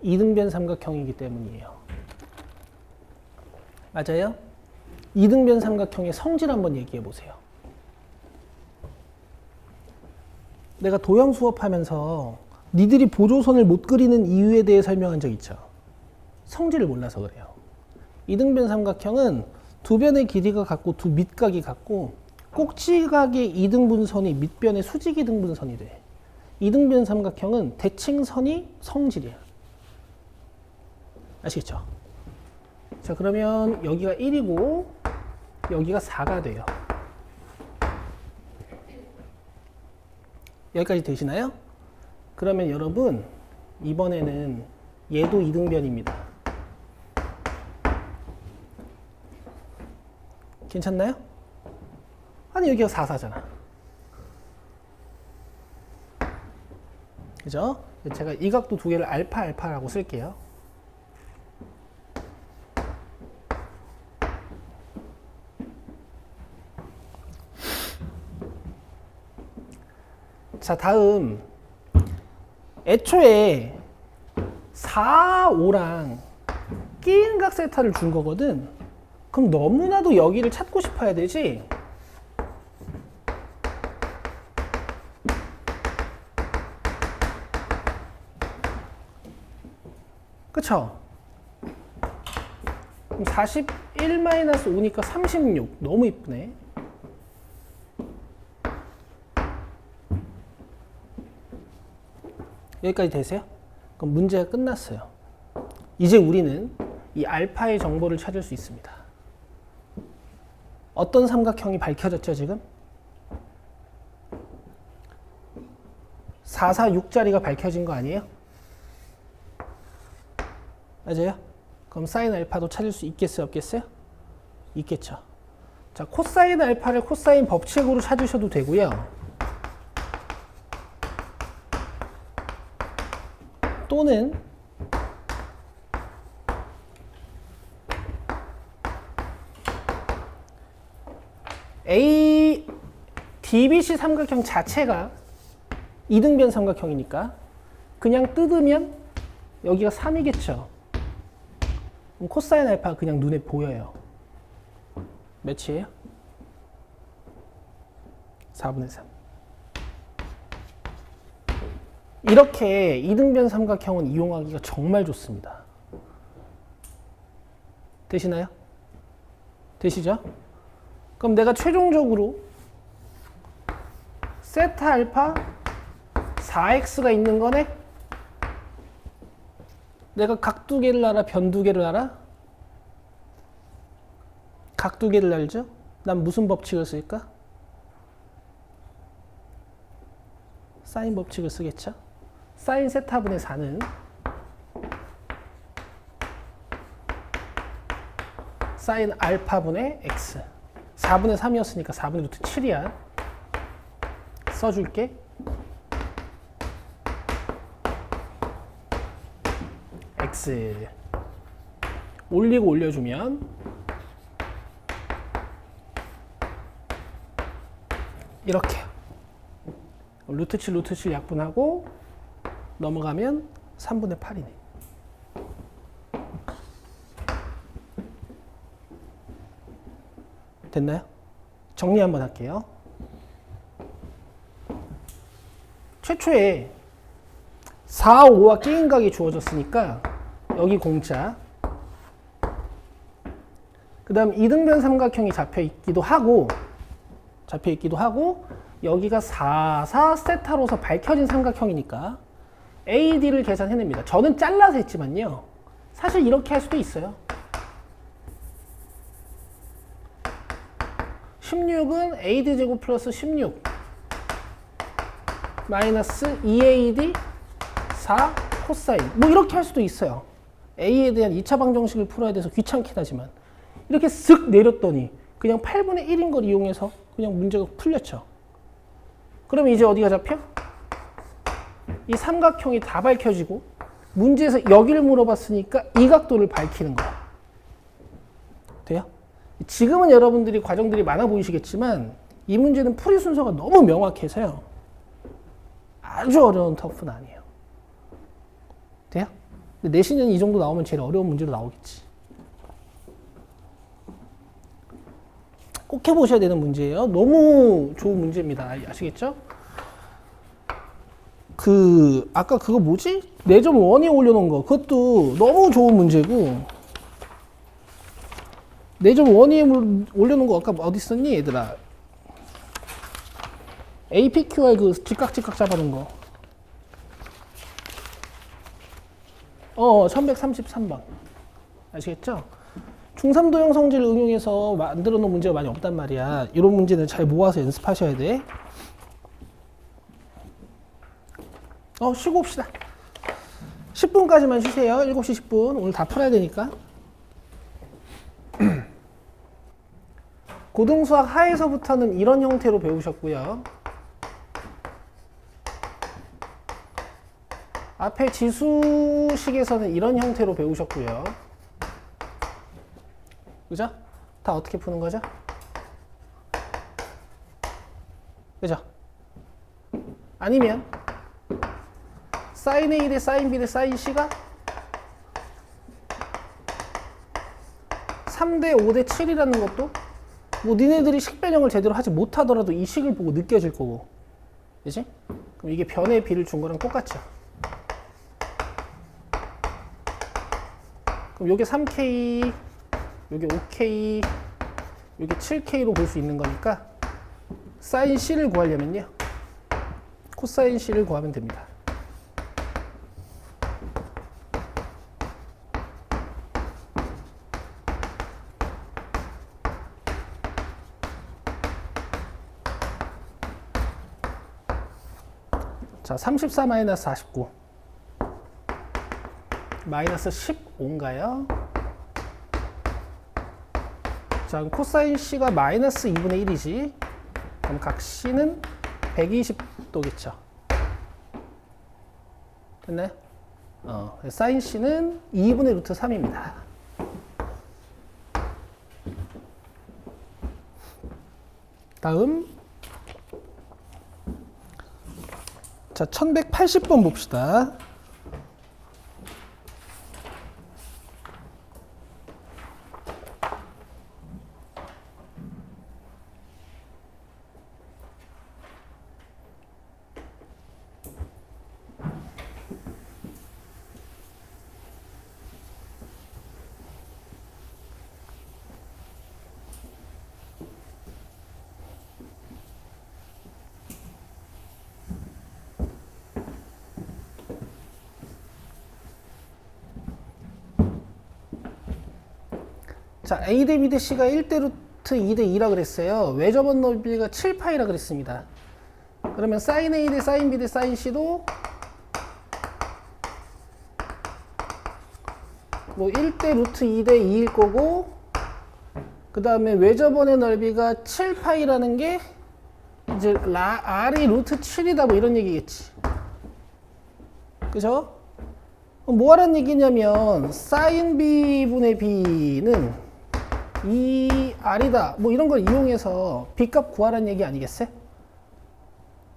이등변 삼각형이기 때문이에요. 맞아요? 이등변 삼각형의 성질 한번 얘기해 보세요. 내가 도형 수업하면서 니들이 보조선을 못 그리는 이유에 대해 설명한 적 있죠? 성질을 몰라서 그래요. 이등변 삼각형은 두 변의 길이가 같고 두 밑각이 같고 꼭지각의 이등분선이 밑변의 수직이등분선이 돼. 이등변 삼각형은 대칭선이 성질이야. 아시겠죠? 자, 그러면 여기가 1이고 여기가 4가 돼요. 여기까지 되시나요? 그러면 여러분 이번에는 얘도 이등변입니다. 괜찮나요? 아니 여기가 4, 4잖아. 그죠? 제가 이 각도 두 개를 알파, 알파라고 쓸게요. 자, 다음 애초에 4, 5랑 끼인 각 세타를 준 거거든. 그럼 너무나도 여기를 찾고 싶어야 되지. 그쵸? 그럼 41-5니까 36. 너무 이쁘네. 여기까지 되세요? 그럼 문제가 끝났어요. 이제 우리는 이 알파의 정보를 찾을 수 있습니다. 어떤 삼각형이 밝혀졌죠, 지금? 4, 4, 6자리가 밝혀진 거 아니에요? 맞아요? 그럼 사인 알파도 찾을 수 있겠어요, 없겠어요? 있겠죠. 자, 코사인 알파를 코사인 법칙으로 찾으셔도 되고요. 또는 DBC 삼각형 자체가 이등변 삼각형이니까 그냥 뜯으면 여기가 3이겠죠. 그럼 코사인 알파가 그냥 눈에 보여요. 몇이에요? 4분의 3. 이렇게 이등변 삼각형은 이용하기가 정말 좋습니다. 되시나요? 되시죠? 그럼 내가 최종적으로 세타 알파 4x가 있는 거네? 내가 각 두 개를 알아? 변 두 개를 알아? 각 두 개를 알죠? 난 무슨 법칙을 쓸까? 사인 법칙을 쓰겠죠? 사인 세타분의 4는 사인 알파분의 x. 4분의 3이었으니까 4분의 루트 7이야. 써줄게. x. 올리고 올려주면 이렇게 루트 7, 루트 7 약분하고 넘어가면 3분의 8이네. 됐나요? 정리 한번 할게요. 최초에 4, 5와 끼인 각이 주어졌으니까 여기 공짜. 그 다음 이등변 삼각형이 잡혀 있기도 하고 여기가 4, 4 세타로서 밝혀진 삼각형이니까 AD를 계산해냅니다. 저는 잘라서 했지만요. 사실 이렇게 할 수도 있어요. 16은 AD 제곱 플러스 16 마이너스 2AD 4 코사인 뭐 이렇게 할 수도 있어요. A에 대한 2차 방정식을 풀어야 돼서 귀찮긴 하지만 이렇게 쓱 내렸더니 그냥 8분의 1인 걸 이용해서 그냥 문제가 풀렸죠. 그럼 이제 어디가 잡혀? 이 삼각형이 다 밝혀지고 문제에서 여기를 물어봤으니까 이 각도를 밝히는 거야. 돼요? 지금은 여러분들이 과정들이 많아 보이시겠지만 이 문제는 풀이 순서가 너무 명확해서요. 아주 어려운 터프는 아니에요. 돼요? 근데 내신은 이 정도 나오면 제일 어려운 문제로 나오겠지. 꼭 해보셔야 되는 문제예요. 너무 좋은 문제입니다. 아시겠죠? 아까 그거 뭐지? 내점 원위에 올려놓은 거. 그것도 너무 좋은 문제고. 내점 원위에 올려놓은 거 아까 어디 있었니, 얘들아? APQR 그 직각 잡아놓은 거. 1133번. 아시겠죠? 중삼도형 성질을 응용해서 만들어 놓은 문제가 많이 없단 말이야. 이런 문제는 잘 모아서 연습하셔야 돼. 쉬고 옵시다. 10분까지만 쉬세요. 7시 10분. 오늘 다 풀어야 되니까. 고등수학 하에서부터는 이런 형태로 배우셨고요. 앞에 지수식에서는 이런 형태로 배우셨고요. 그죠? 다 어떻게 푸는 거죠? 그죠? 아니면 사인 A 대 사인 B 대 사인 C가 3대 5대 7이라는 것도 뭐 니네들이 식 변형을 제대로 하지 못하더라도 이 식을 보고 느껴질 거고. 그치? 그럼 이게 변의 B를 준 거랑 똑같죠. 그럼 요게 3K, 요게 5K, 요게 7K로 볼 수 있는 거니까 사인 C를 구하려면요. 코사인 C를 구하면 됩니다. 자, 34-49 마이너스 15인가요? 자, 그럼 코사인 C가 마이너스 2분의 1이지. 그럼 각 C는 120도겠죠. 됐나요? 사인 C는 2분의 루트 3입니다. 다음. 자, 1180번 봅시다. 자, A 대 B 대 C가 1대 루트 2 대 2라 그랬어요. 외접원 넓이가 7파이라 그랬습니다. 그러면 사인 A 대 사인 B 대 사인 C도 뭐 1대 루트 2 대 2일 거고, 그 다음에 외접원의 넓이가 7파이라는 게 이제 R이 루트 7이다 뭐 이런 얘기겠지. 그죠? 뭐 하라는 얘기냐면 사인 B분의 B는 2R이다 뭐 이런 걸 이용해서 B값 구하라는 얘기 아니겠어요?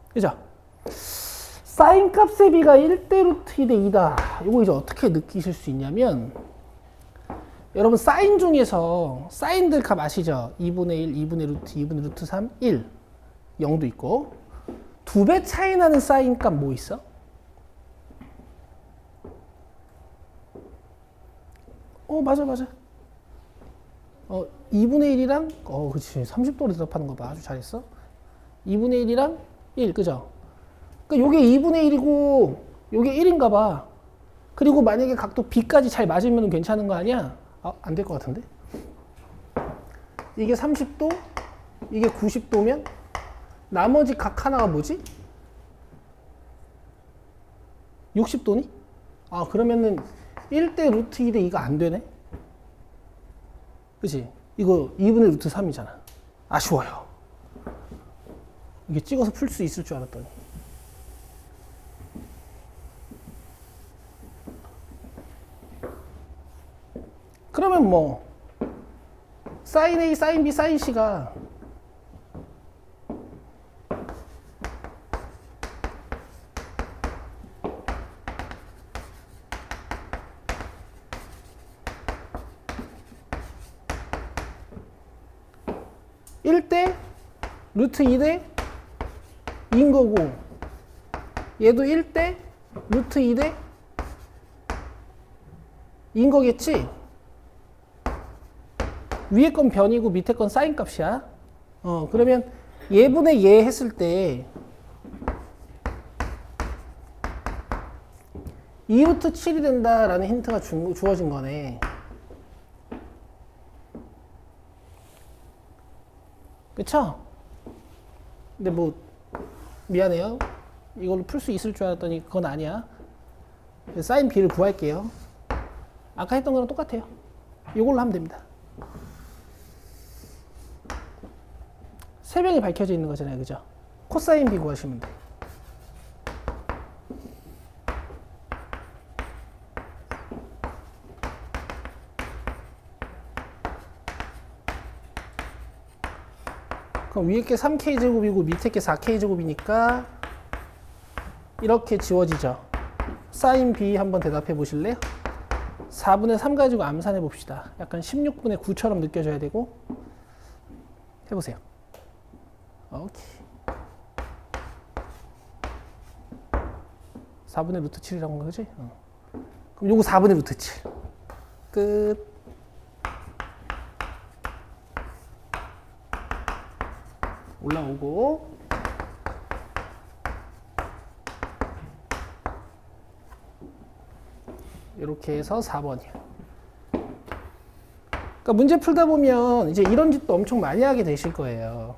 그죠? 사인 값의 B가 1대 루트 2 대 2다. 이거 이제 어떻게 느끼실 수 있냐면, 여러분 사인 중에서 사인들 값 아시죠? 2분의 1, 2분의 루트, 2분의 루트 3, 1 0도 있고, 2배 차이 나는 사인 값 뭐 있어? 맞아. 2분의 1이랑, 그치. 30도로 대답하는 거 봐. 아주 잘했어. 2분의 1이랑 1, 그죠? 그러니까 요게 2분의 1이고, 요게 1인가 봐. 그리고 만약에 각도 B까지 잘 맞으면 괜찮은 거 아니야? 안 될 것 같은데? 이게 30도, 이게 90도면, 나머지 각 하나가 뭐지? 60도니? 그러면은 1대 루트 2 대 2가 안 되네? 그치? 이거 2분의 루트 3이잖아. 아쉬워요. 이게 찍어서 풀 수 있을 줄 알았더니. 그러면 뭐 사인 A, 사인 B, 사인 C가 1대 루트 2대 2인 거고 얘도 1대 루트 2대 2인 거겠지? 위에 건 변이고 밑에 건 사인 값이야. 그러면 얘분의 얘 했을 때 2루트 7이 된다라는 힌트가 주어진 거네. 그쵸? 근데 뭐 미안해요. 이걸로 풀 수 있을 줄 알았더니 그건 아니야. 사인 B를 구할게요. 아까 했던 거랑 똑같아요. 이걸로 하면 됩니다. 세 명이 밝혀져 있는 거잖아요. 그죠? 코사인 B 구하시면 돼. 그럼 위에 게 3K제곱이고 밑에 게 4K제곱이니까 이렇게 지워지죠. 사인 B 한번 대답해 보실래요? 4분의 3 가지고 암산해 봅시다. 약간 16분의 9처럼 느껴져야 되고 해보세요. 오케이. 4분의 루트 7이라고 한 거지? 그럼 요거 4분의 루트 7. 끝. 올라오고 이렇게 해서 4번이야. 그러니까 문제 풀다 보면 이제 이런 짓도 엄청 많이 하게 되실 거예요.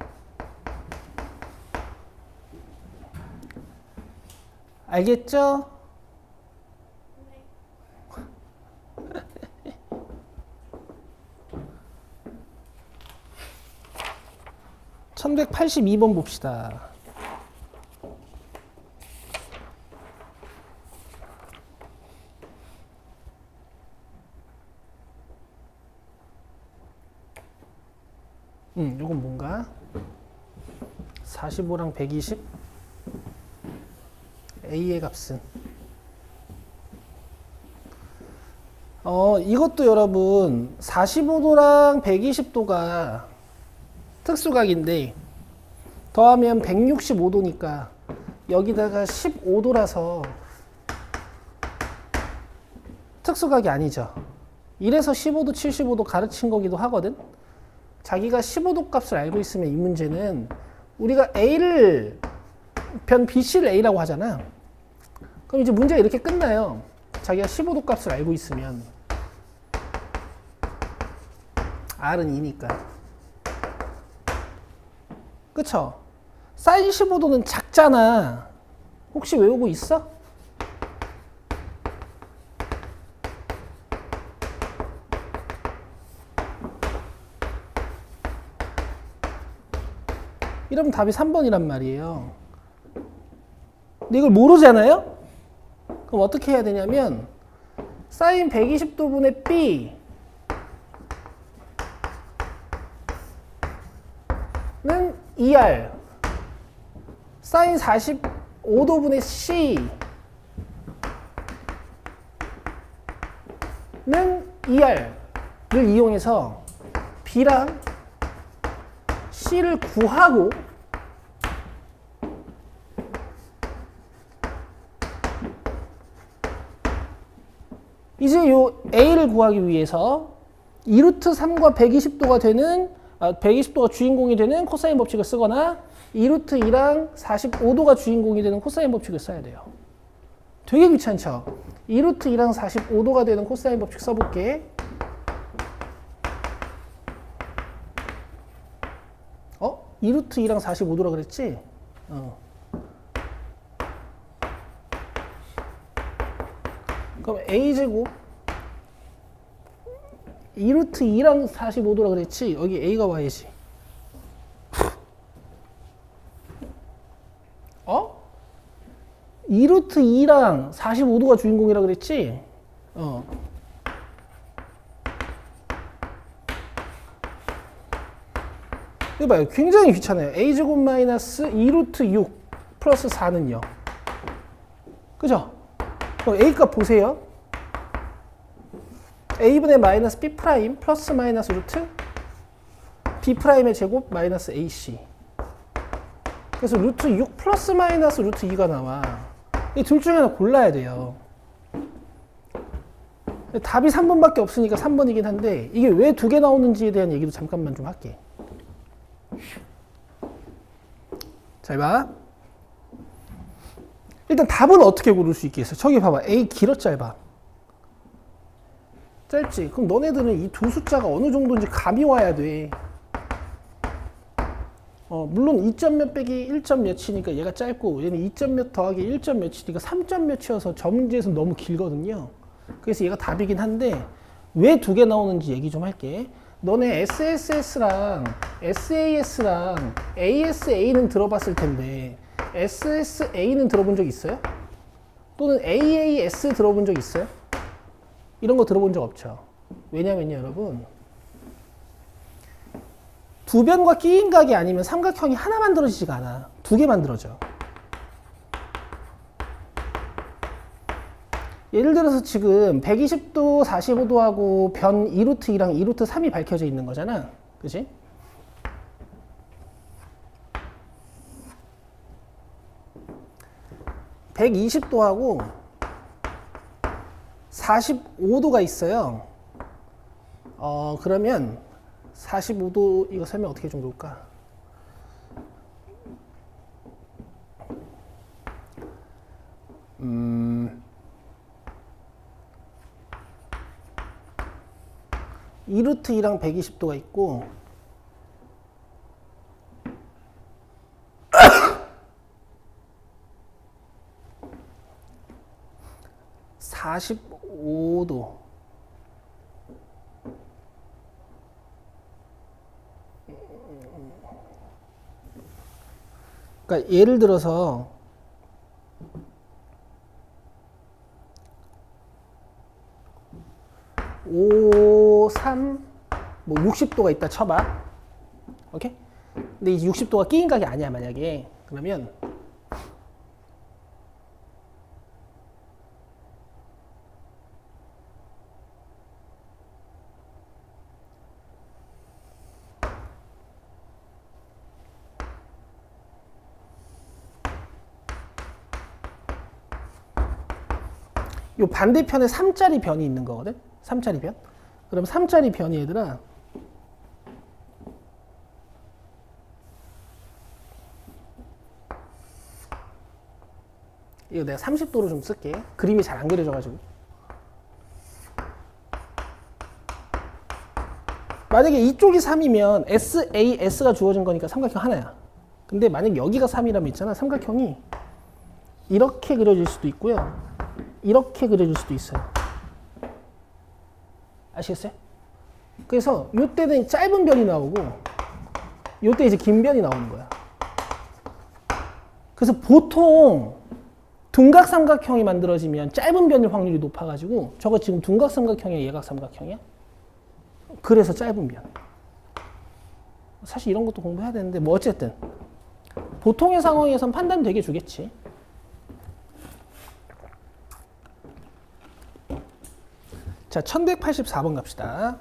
알겠죠? (1182번) 봅시다. 요건 뭔가? 45랑 120 A의 값은 이것도 여러분 45도랑 120도가 특수각인데 더하면 165도니까 여기다가 15도라서 특수각이 아니죠. 이래서 15도, 75도 가르친 거기도 하거든. 자기가 15도 값을 알고 있으면 이 문제는 우리가 A를 변 BC를 A라고 하잖아. 그럼 이제 문제가 이렇게 끝나요. 자기가 15도 값을 알고 있으면 R은 2니까. 그쵸? 사인 15도는 작잖아. 혹시 외우고 있어? 이러면 답이 3번이란 말이에요. 근데 이걸 모르잖아요? 그럼 어떻게 해야 되냐면 사인 120도분의 B 는 2R 사인 45도분의 C 는 2R를 이용해서 B랑 C를 구하고 이제 요 A를 구하기 위해서 2루트 3과 120도가 되는 120도가 주인공이 되는 코사인 법칙을 쓰거나 2루트 2랑 45도가 주인공이 되는 코사인 법칙을 써야 돼요. 되게 귀찮죠? 2루트 2랑 45도가 되는 코사인 법칙 써볼게. 2루트 2랑 45도라 그랬지? 그럼 A제곱 2루트 2랑 45도라 그랬지? 여기 A가 Y지. 2루트 2랑 45도가 주인공이라 그랬지? 이거 봐요. 굉장히 귀찮아요. a제곱 마이너스 2루트 6 플러스 4는요. 그죠? 그럼 a 값 보세요. a분의 마이너스 b 프라임 플러스 마이너스 루트 b 프라임의 제곱 마이너스 ac. 그래서 루트 6 플러스 마이너스 루트 2가 나와. 이 둘 중에 하나 골라야 돼요. 답이 3번밖에 없으니까 3번이긴 한데 이게 왜 두 개 나오는지에 대한 얘기도 잠깐만 좀 할게. 잘 봐. 일단 답은 어떻게 고를 수 있겠어? 저기 봐봐. A 길어 짧아? 짧지? 그럼 너네들은 이 두 숫자가 어느 정도인지 감이 와야 돼. 물론 2점 몇 빼기 1점 몇이니까 얘가 짧고 얘는 2점 몇 더하기 1점 몇이니까 3점 몇이어서 저 문제에서 너무 길거든요. 그래서 얘가 답이긴 한데 왜 두 개 나오는지 얘기 좀 할게. 너네 SSS랑 SAS랑 ASA는 들어봤을 텐데 SSA는 들어본 적 있어요? 또는 AAS 들어본 적 있어요? 이런 거 들어본 적 없죠. 왜냐면요 여러분, 두 변과 끼인 각이 아니면 삼각형이 하나 만들어지지가 않아. 두 개 만들어져. 예를 들어서 지금 120도, 45도하고 변 2루트 2랑 2루트 3이 밝혀져 있는 거잖아. 그치? (120도하고) 45도가 있어요. 그러면 45도 이거 설명 어떻게 좀 놓을까? (2 루트 2랑) 120도가 있고 45도. 그러니까 예를 들어서 5, 3, 뭐 60도가 있다 쳐봐. 오케이? 근데 이 60도가 끼인 각이 아니야, 만약에. 그러면 요 반대편에 3짜리 변이 있는 거거든? 3짜리 변? 그럼 3짜리 변이 얘들아 이거 내가 30도로 좀 쓸게. 그림이 잘 안 그려져가지고. 만약에 이쪽이 3이면 SAS가 주어진 거니까 삼각형 하나야. 근데 만약 여기가 3이라면 있잖아. 삼각형이 이렇게 그려질 수도 있고요. 이렇게 그려질 수도 있어요. 아시겠어요? 그래서 이때는 짧은 변이 나오고 이때 이제 긴 변이 나오는 거야. 그래서 보통 둔각삼각형이 만들어지면 짧은 변일 확률이 높아가지고 저거 지금 둔각삼각형이야, 예각삼각형이야? 그래서 짧은 변. 사실 이런 것도 공부해야 되는데 뭐 어쨌든 보통의 상황에선 판단 되게 주겠지. 자, 1184번 갑시다.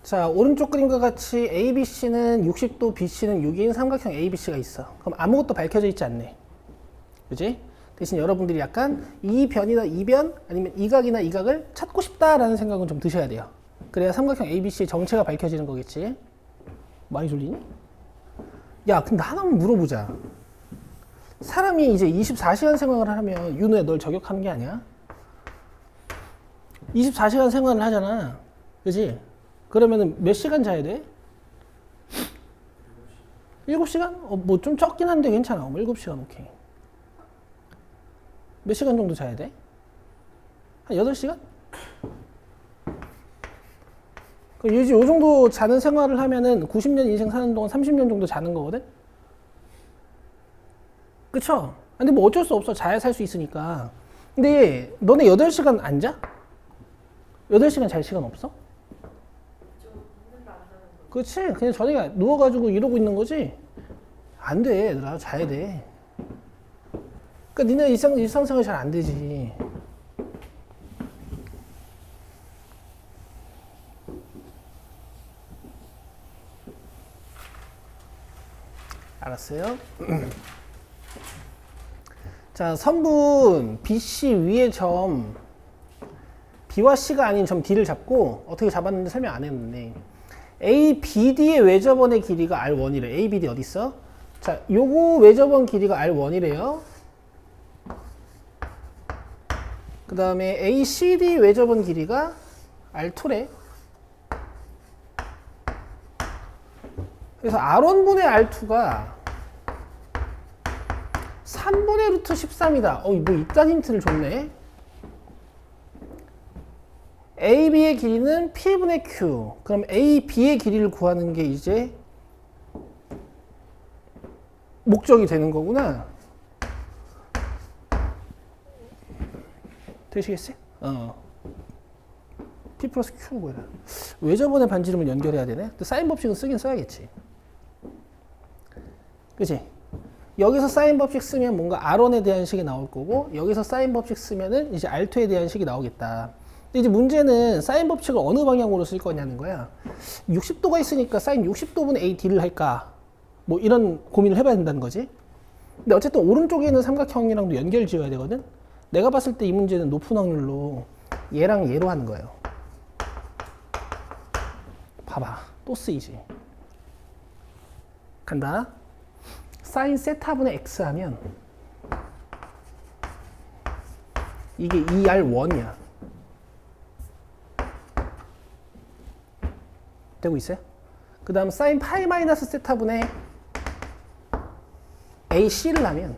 자, 오른쪽 그림과 같이 ABC는 60도, BC는 6인 삼각형 ABC가 있어. 그럼 아무것도 밝혀져 있지 않네. 그지? 대신 여러분들이 약간 이 변이나 이 변, 아니면 이 각이나 이 각을 찾고 싶다라는 생각은 좀 드셔야 돼요. 그래야 삼각형 ABC의 정체가 밝혀지는 거겠지. 많이 졸리니? 야, 근데 하나만 물어보자. 사람이 이제 24시간 생활을 하면 윤우야, 널 저격하는 게 아니야? 24시간 생활을 하잖아. 그지? 그러면은 몇 시간 자야 돼? 7시간? 뭐 좀 적긴 한데 괜찮아. 7시간 오케이. 몇 시간 정도 자야 돼? 한 8시간? 요즘 요 정도 자는 생활을 하면은 90년 인생 사는 동안 30년 정도 자는 거거든? 그쵸? 근데 뭐 어쩔 수 없어. 자야 살 수 있으니까. 근데 너네 8시간 안 자? 8시간 잘 시간 없어? 그렇지. 그냥 저녁에 누워가지고 이러고 있는 거지? 안 돼. 얘들아. 자야 돼. 그러니까 니네 일상생활 잘 안 되지. 알았어요? 자, 선분 BC 위의 점 B와 C가 아닌 점 D를 잡고 어떻게 잡았는지 설명 안 했는데 ABD의 외접원의 길이가 R1이래. ABD 어디 있어? 자, 요거 외접원 길이가 R1이래요. 그 다음에 ACD 외접원 길이가 R2래. 그래서 R1분의 R2가 3분의 루트 13이다. 뭐 이딴 힌트를 줬네. AB의 길이는 P분의 Q. 그럼 AB의 길이를 구하는 게 이제 목적이 되는 거구나. 되시겠어요? P 플러스 Q 뭐야. 외접원의 반지름을 연결해야 되네. 근데 사인 법칙은 쓰긴 써야겠지. 그치? 여기서 사인 법칙 쓰면 뭔가 R1에 대한 식이 나올 거고, 여기서 사인 법칙 쓰면은 이제 R2에 대한 식이 나오겠다. 근데 이제 문제는 사인 법칙을 어느 방향으로 쓸 거냐는 거야. 60도가 있으니까 사인 60도분의 AD를 할까? 뭐 이런 고민을 해봐야 된다는 거지. 근데 어쨌든 오른쪽에 있는 삼각형이랑도 연결 지어야 되거든? 내가 봤을 때 이 문제는 높은 확률로 얘랑 얘로 하는 거예요. 봐봐. 또 쓰이지. 간다. 사인 세타분의 x 하면 이게 2R1이야. 되고 있어요? 그 다음 사인 파이 마이너스 세타분의 AC를 하면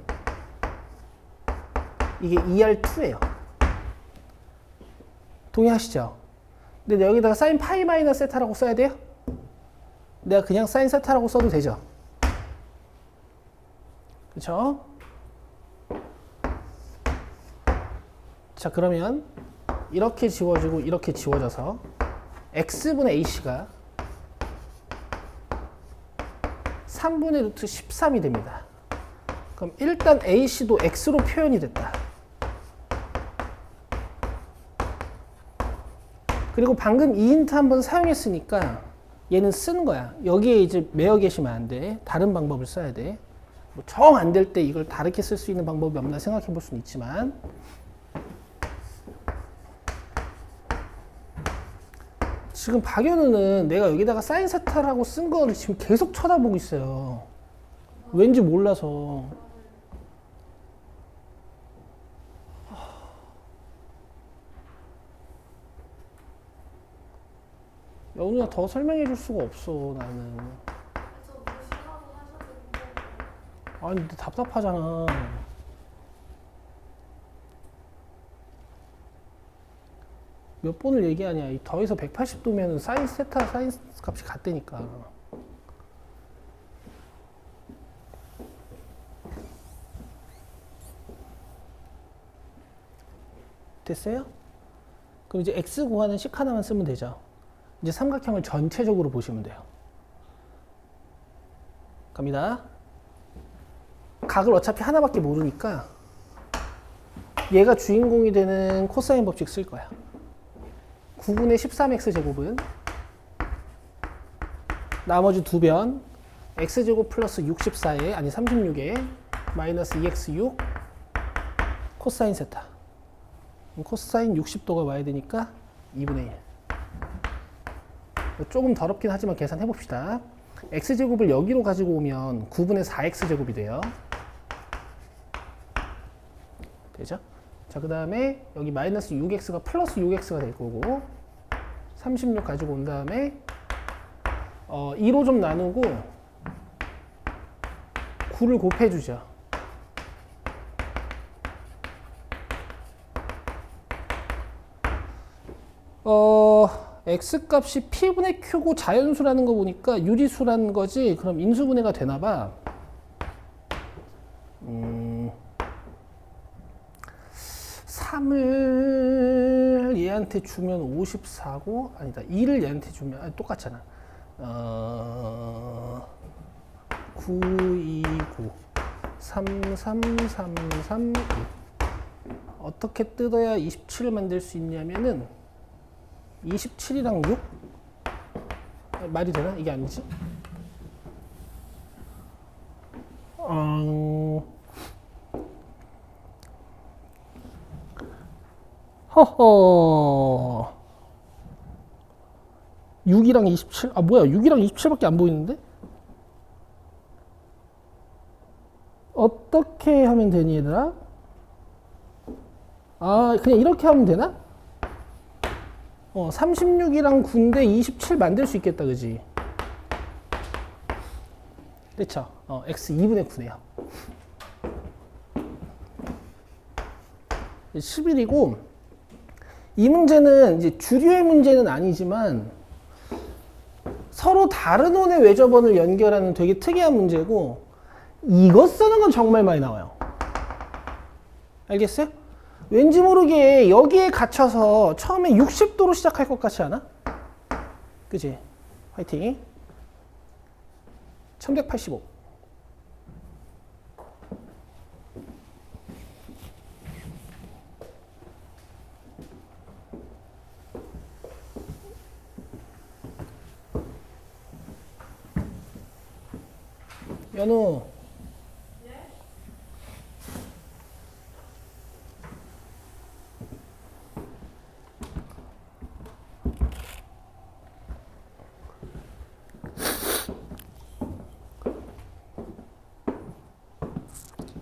이게 2R2예요. 동의하시죠? 근데 여기다가 사인 파이 마이너스 세타라고 써야 돼요? 내가 그냥 사인 세타라고 써도 되죠? 그쵸? 자, 그러면 이렇게 지워지고 이렇게 지워져서 x분의 ac가 3분의 루트 13이 됩니다. 그럼 일단 ac도 x로 표현이 됐다. 그리고 방금 이 힌트 한번 사용했으니까 얘는 쓰는 거야. 여기에 이제 매여 계시면 안 돼. 다른 방법을 써야 돼. 뭐 정 안 될 때 이걸 다르게 쓸 수 있는 방법이 없나 생각해 볼 수는 있지만, 지금 박연우는 내가 여기다가 사인 세타라고 쓴 거를 지금 계속 쳐다보고 있어요. 왠지 몰라서. 연우야 더 설명해 줄 수가 없어 나는. 아니 근데 답답하잖아. 몇 번을 얘기하냐. 이 더해서 180도면 사인 세타 사인 값이 같다니까. 됐어요? 그럼 이제 x 구하는 식 하나만 쓰면 되죠. 이제 삼각형을 전체적으로 보시면 돼요. 갑니다. 각을 어차피 하나밖에 모르니까 얘가 주인공이 되는 코사인 법칙 쓸 거야. 9분의 13x 제곱은 나머지 두 변 x제곱 플러스 64에 아니 36에 마이너스 2x6 코사인 세타. 코사인 60도가 와야 되니까 2분의 1. 조금 더럽긴 하지만 계산해 봅시다. x제곱을 여기로 가지고 오면 9분의 4x제곱이 돼요. 되죠? 자, 그 다음에 여기 마이너스 6x가 플러스 6x가 될 거고 36 가지고 온 다음에 2로 좀 나누고 9를 곱해주죠. x값이 p분의 q고 자연수라는 거 보니까 유리수라는 거지. 그럼 인수분해가 되나 봐. 3을 얘한테 주면 54고 아니다. 2를 얘한테 주면 똑같잖아. 9, 2, 9 3, 3, 3, 3, 2 어떻게 뜯어야 27을 만들 수 있냐면은 27이랑 6? 말이 되나? 이게 아니지? 허허 6이랑 27? 아 뭐야 6이랑 27밖에 안 보이는데? 어떻게 하면 되니 얘들아? 아 그냥 이렇게 하면 되나? 36이랑 9인데 27 만들 수 있겠다 그지? 그쵸? x 2분의 9네요 11이고 이 문제는 이제 주류의 문제는 아니지만 서로 다른 원의 외접원을 연결하는 되게 특이한 문제고 이거 쓰는 건 정말 많이 나와요. 알겠어요? 왠지 모르게 여기에 갇혀서 처음에 60도로 시작할 것 같지 않아? 그치? 화이팅. 1185. 연우.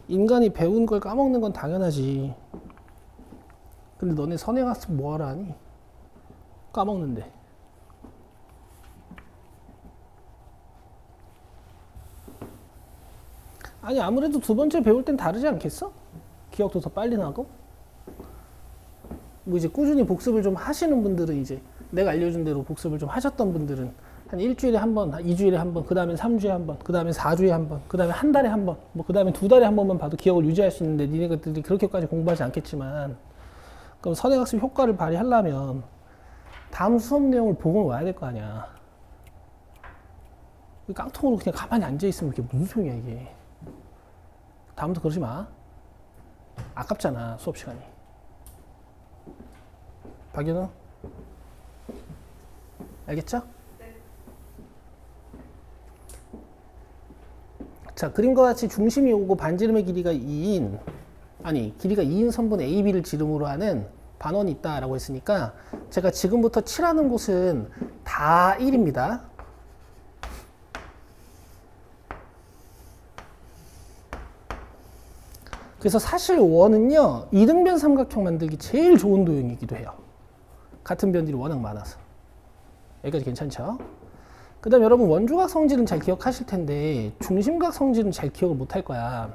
인간이 배운 걸 까먹는 건 당연하지. 근데 너네 선행학습 뭐하러 하니? 까먹는데. 아니 아무래도 두 번째 배울 땐 다르지 않겠어? 기억도 더 빨리 나고. 뭐 이제 꾸준히 복습을 좀 하시는 분들은 이제 내가 알려준 대로 복습을 좀 하셨던 분들은 한 일주일에 한 번, 2주일에 한 번, 그 다음에 3주에 한 번, 그 다음에 4주에 한 번, 그 다음에 한 달에 한 번, 뭐 그 다음에 2달에 한 번만 봐도 기억을 유지할 수 있는데 니네들이 그렇게까지 공부하지 않겠지만 그럼 선행학습 효과를 발휘하려면 다음 수업 내용을 보고 와야 될 거 아니야. 깡통으로 그냥 가만히 앉아있으면 이게 무슨 소용이야 이게. 다음부터 그러지 마. 아깝잖아 수업 시간이. 박연우? 알겠죠? 네. 자 그림과 같이 중심이 오고 반지름의 길이가 2인 길이가 2인 선분 AB를 지름으로 하는 반원이 있다라고 했으니까 제가 지금부터 칠하는 곳은 다 1입니다. 그래서 사실 원은요 이등변 삼각형 만들기 제일 좋은 도형이기도 해요. 같은 변들이 워낙 많아서. 여기까지 괜찮죠? 그 다음 여러분 원주각 성질은 잘 기억하실 텐데 중심각 성질은 잘 기억을 못 할 거야.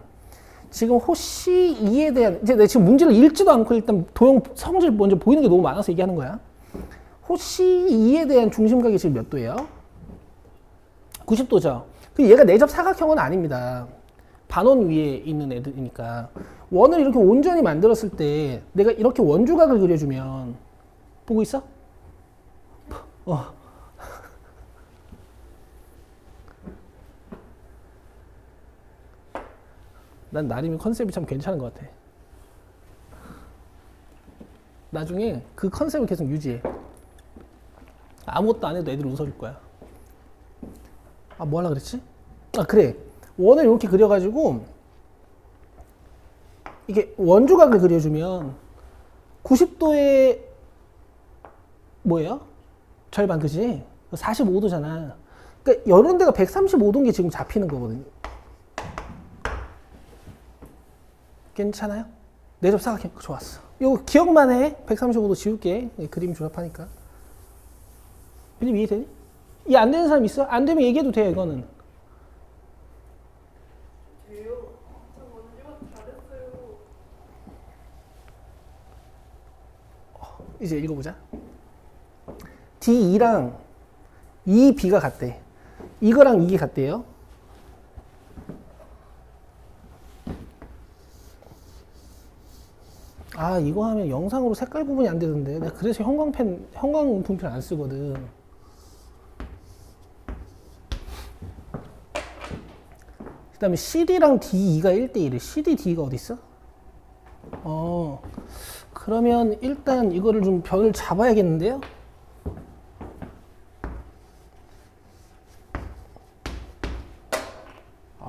지금 호시 2에 대한 이제 내가 지금 문제를 읽지도 않고 일단 도형 성질 먼저 보이는 게 너무 많아서 얘기하는 거야. 호시 2에 대한 중심각이 지금 몇 도예요? 90도죠. 그 얘가 내접 사각형은 아닙니다. 반원 위에 있는 애들이니까 원을 이렇게 온전히 만들었을 때 내가 이렇게 원주각을 그려주면 보고 있어? 난 나름의 컨셉이 참 괜찮은 것 같아. 나중에 그 컨셉을 계속 유지해. 아무것도 안 해도 애들이 웃어줄 거야. 아, 뭐 하려고 그랬지? 아, 그래. 원을 이렇게 그려가지고 이게 원주각을 그려주면 90도의 뭐예요? 절반, 그지? 45도잖아. 그러니까 이런 데가 135도인 게 지금 잡히는 거거든요. 괜찮아요? 내접 사각형 좋았어. 이거 기억만 해. 135도 지울게. 그림 조합하니까. 빌림 이해되니? 이해 안 되는 사람 있어? 안 되면 얘기해도 돼요, 이거는. 돼요. 저 원주가 잘했어요. 이제 읽어보자. D2랑 이 B가 같대. 이거랑 이게 같대요. 아, 이거 하면 영상으로 색깔 구분이 안 되던데. 내가 그래서 형광분필 안 쓰거든. 그 다음에 CD랑 D2가 1대1에 CD, D가 어디 있어? 그러면 일단 이거를 좀 변을 잡아야겠는데요?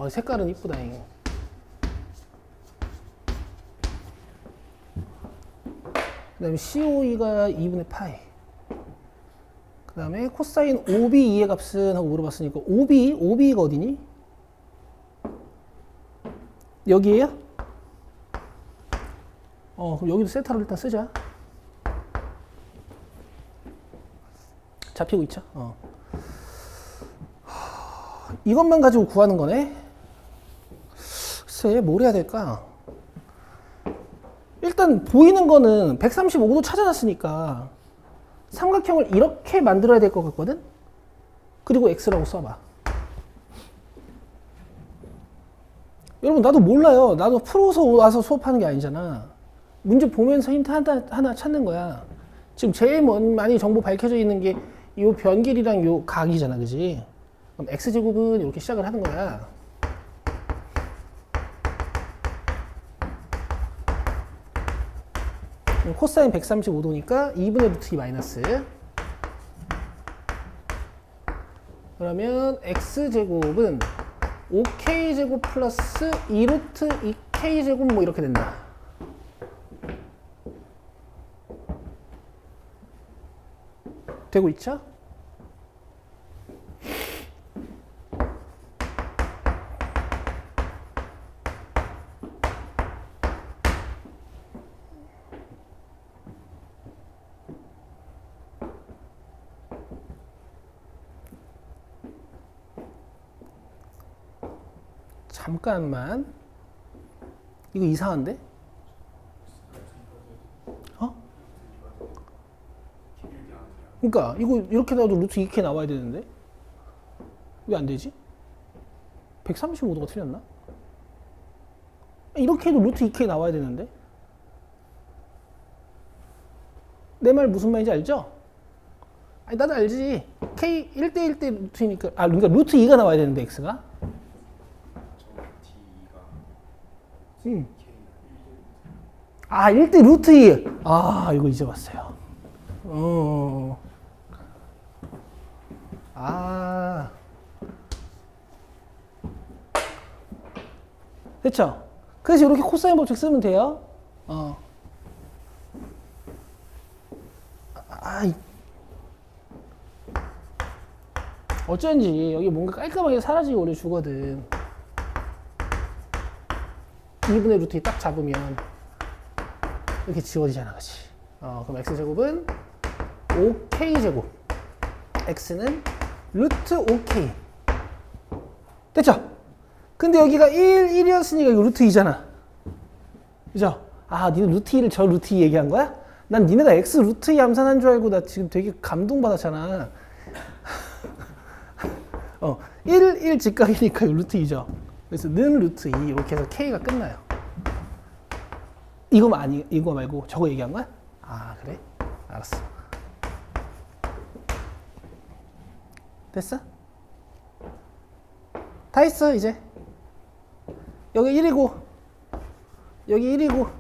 색깔은 이쁘다. 그 다음에 COE가 2분의 파이. 그 다음에 코사인 OB 2의 값은 하고 물어봤으니까 OB가 어디니? 여기에요? 그럼 여기도 세타로 일단 쓰자. 잡히고 있죠? 이것만 가지고 구하는 거네? 글쎄, 뭘 해야 될까? 일단 보이는 거는 135도 찾아놨으니까 삼각형을 이렇게 만들어야 될 것 같거든? 그리고 X라고 써봐. 여러분, 나도 몰라요. 나도 풀어서 와서 수업하는 게 아니잖아. 문제 보면서 힌트 하나 찾는 거야. 지금 제일 많이 정보 밝혀져 있는 게 요 변길이랑 요 각이잖아. 그지? 그럼 X제곱은 이렇게 시작을 하는 거야. 코사인 135도니까 2분의 루트 2 마이너스. 그러면 X제곱은 5K제곱 플러스 2루트 2K제곱 뭐 이렇게 된다. 되고 있죠? 잠깐만. 이거 이상한데? 그러니까 이거 이렇게 나와도 루트 2K 나와야 되는데 왜 안 되지? 135도가 틀렸나? 이렇게 해도 루트 2K 나와야 되는데 내 말 무슨 말인지 알죠? 아니 나도 알지. K 1대1 대 루트이니까 그러니까 루트 2가 나와야 되는데 X가 D가 1대 루트 2. 이거 이제 봤어요. 됐죠? 그래서 이렇게 코사인 법칙 쓰면 돼요. 어쩐지 여기 뭔가 깔끔하게 사라지고 원래 주거든. 2분의 루트 2 딱 잡으면 이렇게 지워지잖아. 그치? 그럼 X제곱은 5K제곱. X는 루트 5K. 됐죠? 근데 여기가 1이었으니까 이거 루트 2잖아. 그죠? 니네 루트 2를 저 루트 2 얘기한 거야? 난 니네가 X 루트 2 암산한 줄 알고 나 지금 되게 감동받았잖아. 1 직각이니까 루트 2죠. 그래서 는 루트 2 이렇게 해서 K가 끝나요. 이거 말고 저거 얘기한 거야? 그래? 알았어. 됐어? 다 했어 이제. 여기 1이고 여기 1이고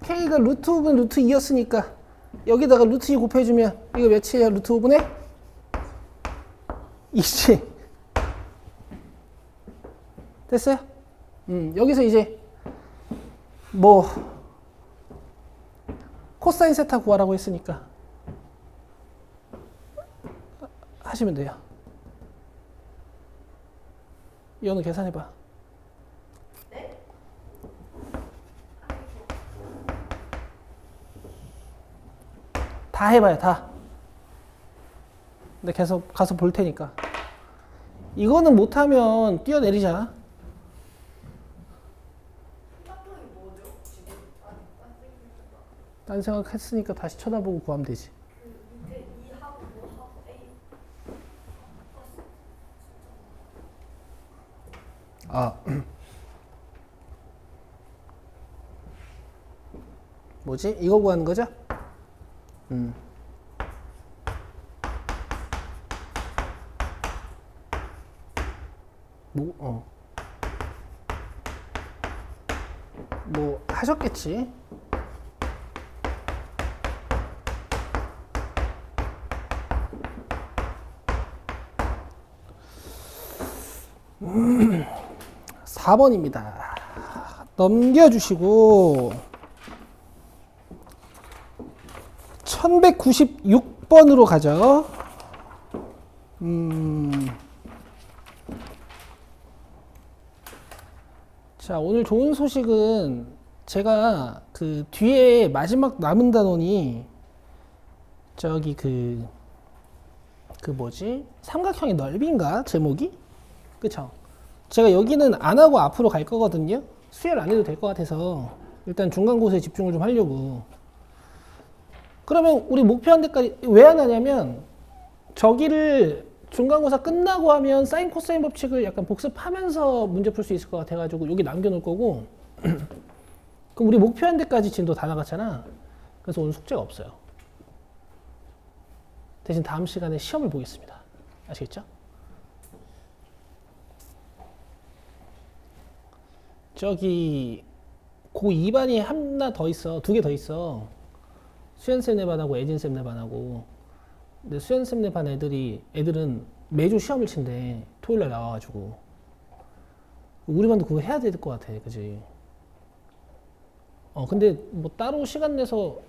K가 루트 5분 루트 2였으니까 여기다가 루트 2 곱해주면 이거 몇이에요? 루트 5분의 2지. 됐어요? 여기서 이제 뭐 코사인 세타 구하라고 했으니까 하시면 돼요. 이거는 계산해봐. 네? 다 해봐요, 다. 근데 계속 가서 볼 테니까. 이거는 못하면 뛰어내리자. 삼각형이 뭐죠? 지금 안 생겼다. 딴 생각했으니까 다시 쳐다보고 구하면 되지. 그 밑에 2 하고 아 뭐지? 이거 구하는 거죠? 뭐 뭐 하셨겠지. 음, 4번입니다. 넘겨주시고 1196번으로 가죠. 자, 오늘 좋은 소식은 제가 그 뒤에 마지막 남은 단원이 저기 그 뭐지? 삼각형의 넓이인가? 제목이? 그쵸? 제가 여기는 안 하고 앞으로 갈 거거든요. 수혈 안 해도 될 것 같아서 일단 중간고사에 집중을 좀 하려고. 그러면 우리 목표한 데까지 왜 안 하냐면 저기를 중간고사 끝나고 하면 사인 코사인 법칙을 약간 복습하면서 문제 풀 수 있을 것 같아가지고 여기 남겨놓을 거고. 그럼 우리 목표한 데까지 진도 다 나갔잖아. 그래서 오늘 숙제가 없어요. 대신 다음 시간에 시험을 보겠습니다. 아시겠죠? 저기 고2반이 하나 더 있어. 2개 더 있어. 수연쌤 네 반하고 애진쌤 네 반하고. 근데 수연쌤 네 반 애들은 매주 시험을 친대. 토요일날 나와가지고. 우리 반도 그거 해야 될 것 같아. 그지? 근데 뭐 따로 시간 내서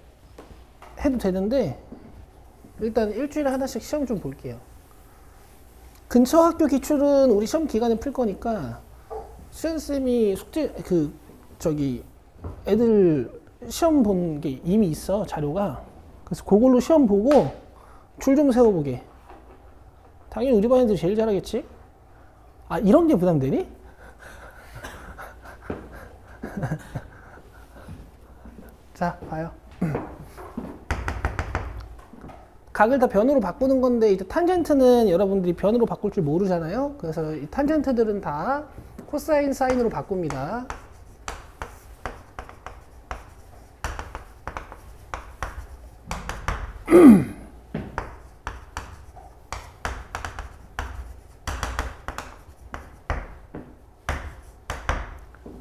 해도 되는데 일단 일주일에 하나씩 시험 좀 볼게요. 근처 학교 기출은 우리 시험 기간에 풀 거니까 수연쌤이 숙제 애들 시험 본 게 이미 있어, 자료가. 그래서 그걸로 시험 보고 줄 좀 세워보게. 당연히 우리 반 애들이 제일 잘하겠지? 아, 이런 게 부담되니? 자, 봐요. 각을 다 변으로 바꾸는 건데 이제 탄젠트는 여러분들이 변으로 바꿀 줄 모르잖아요. 그래서 이 탄젠트들은 다 코사인, 사인으로 바꿉니다.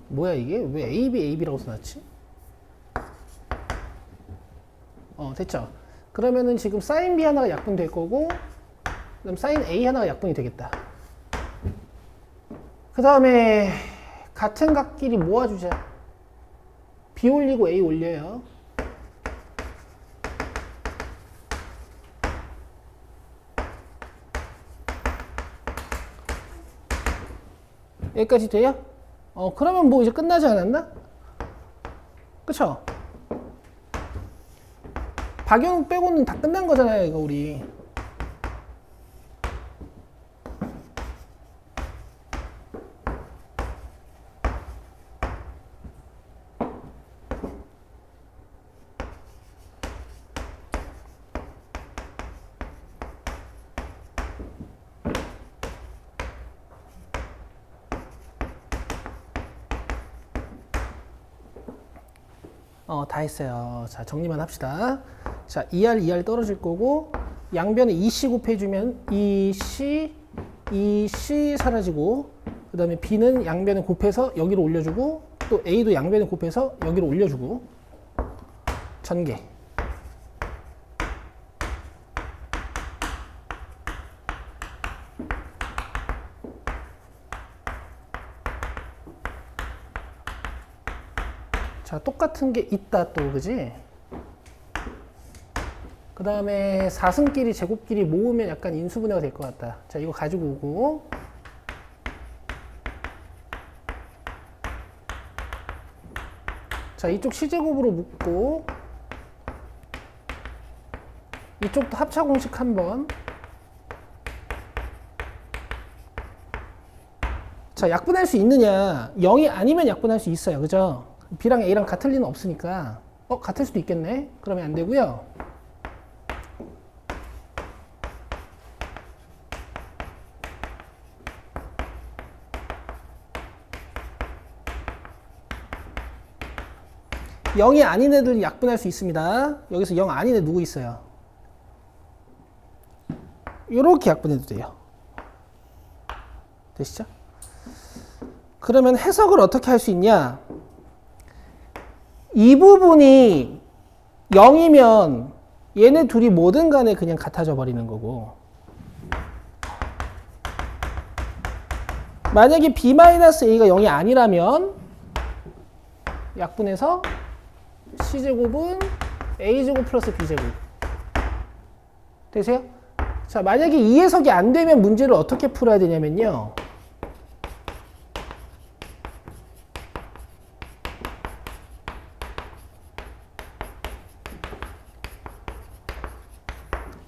뭐야 이게? 왜 AB라고 써놨지? 됐죠? 그러면은 지금 사인 B 하나가 약분될 거고 그다음 사인 A 하나가 약분이 되겠다. 그 다음에 같은 각끼리 모아주자. B 올리고 A 올려요. 여기까지 돼요? 그러면 뭐 이제 끝나지 않았나? 그쵸? 박영욱 빼고는 다 끝난 거잖아요, 이거 우리. 다 했어요. 자, 정리만 합시다. 자, 2R 떨어질 거고, 양변에 2C 곱해주면 2C 사라지고, 그 다음에 B는 양변에 곱해서 여기로 올려주고, 또 A도 양변에 곱해서 여기로 올려주고, 전개. 자, 똑같은 게 있다 또, 그지? 그 다음에 4승끼리 제곱끼리 모으면 약간 인수분해가 될 것 같다. 자, 이거 가지고 오고. 자, 이쪽 시제곱으로 묶고. 이쪽도 합차 공식 한번. 자, 약분할 수 있느냐? 0이 아니면 약분할 수 있어요. 그죠? B랑 A랑 같을 리는 없으니까. 같을 수도 있겠네. 그러면 안 되고요. 0이 아닌 애들 약분할 수 있습니다. 여기서 0 아닌 애 누구 있어요? 이렇게 약분해도 돼요. 되시죠? 그러면 해석을 어떻게 할 수 있냐? 이 부분이 0이면 얘네 둘이 뭐든 간에 그냥 같아져 버리는 거고, 만약에 b-a가 0이 아니라면 약분해서 c제곱은 a제곱 플러스 b제곱 되세요? 자, 만약에 이 해석이 안 되면 문제를 어떻게 풀어야 되냐면요,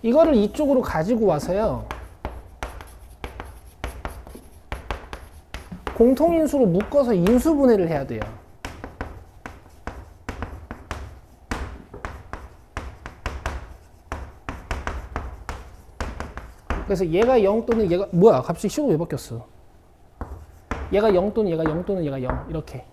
이거를 이쪽으로 가지고 와서요, 공통인수로 묶어서 인수분해를 해야 돼요. 그래서 얘가 0 또는 얘가 뭐야, 갑자기 식으로 왜 바뀌었어? 얘가 0 또는 얘가 0 또는 얘가 0 이렇게.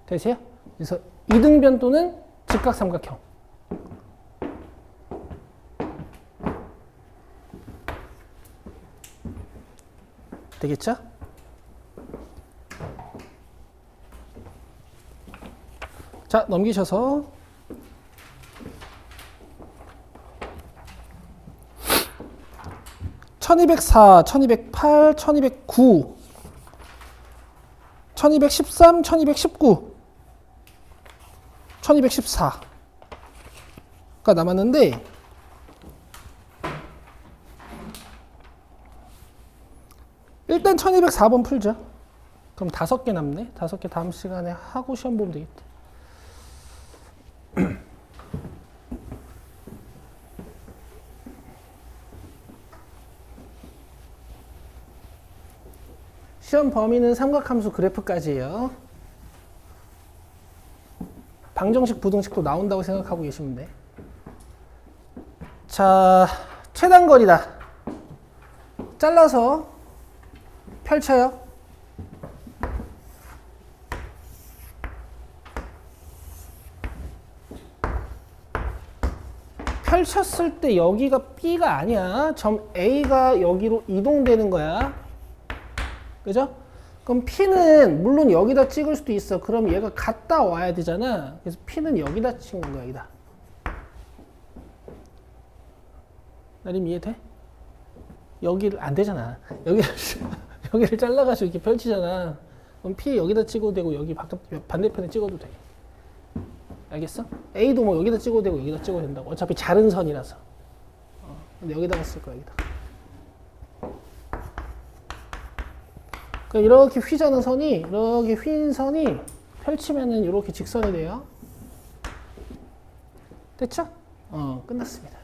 되세요? 그래서 이등변 또는 직각삼각형. 되겠죠? 자, 넘기셔서 1204, 1208, 1209, 1213, 1219, 1214가 남았는데, 일단 1204번 풀죠. 그럼 5개 남네. 5개 다음 시간에 하고 시험 보면 되겠다. 시험 범위는 삼각함수 그래프까지예요. 방정식, 부등식도 나온다고 생각하고 계시면 돼. 자, 최단거리다. 잘라서 펼쳐요. 펼쳤을 때 여기가 B가 아니야. 점 A가 여기로 이동되는 거야. 그죠? 그럼 P는 물론 여기다 찍을 수도 있어. 그럼 얘가 갔다 와야 되잖아. 그래서 P는 여기다 찍는 거야, 여기다. 나림 이해돼? 여기를 안 되잖아. 여기를 잘라가지고 이렇게 펼치잖아. 그럼 P 여기다 찍어도 되고 여기 반대편에 찍어도 돼. 알겠어? A도 뭐 여기다 찍어도 되고 여기다 찍어도 된다고. 어차피 자른 선이라서. 근데 여기다가 쓸 거야, 여기다. 이렇게 휘자는 선이, 이렇게 휜 선이 펼치면은 이렇게 직선이 돼요. 됐죠? 끝났습니다.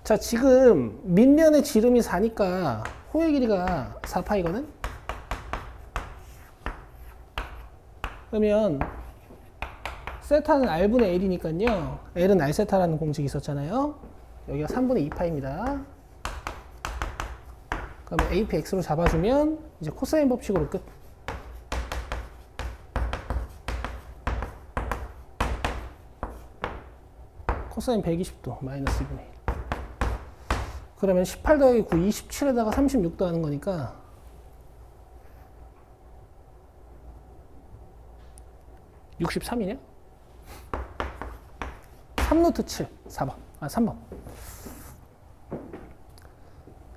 자, 지금 밑면의 지름이 4니까 호의 길이가 4파이거든? 그러면 세타는 R분의 L이니까요. L은 R세타라는 공식이 있었잖아요. 여기가 3분의 2파입니다. 그러면 AP X로 잡아주면 이제 코사인 법칙으로 끝. 코사인 120도 마이너스 2분의 1. 그러면 18 더하기 9, 27에다가 36도 하는 거니까 63이냐? 3루트 7, 4번. 3번.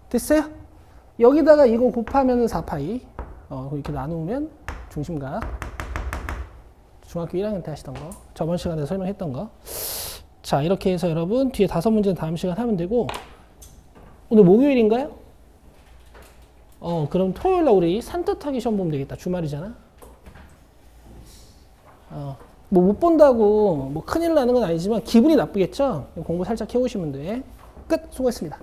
됐어요? 여기다가 이거 곱하면 4파이. 이렇게 나누면 중심각. 중학교 1학년 때 하시던 거. 저번 시간에 설명했던 거. 자, 이렇게 해서 여러분 뒤에 5문제는 다음 시간 하면 되고, 오늘 목요일인가요? 그럼 토요일날 우리 산뜻하게 시험 보면 되겠다. 주말이잖아. 뭐 못 본다고 뭐 큰일 나는 건 아니지만 기분이 나쁘겠죠? 공부 살짝 해오시면 돼. 끝. 수고했습니다.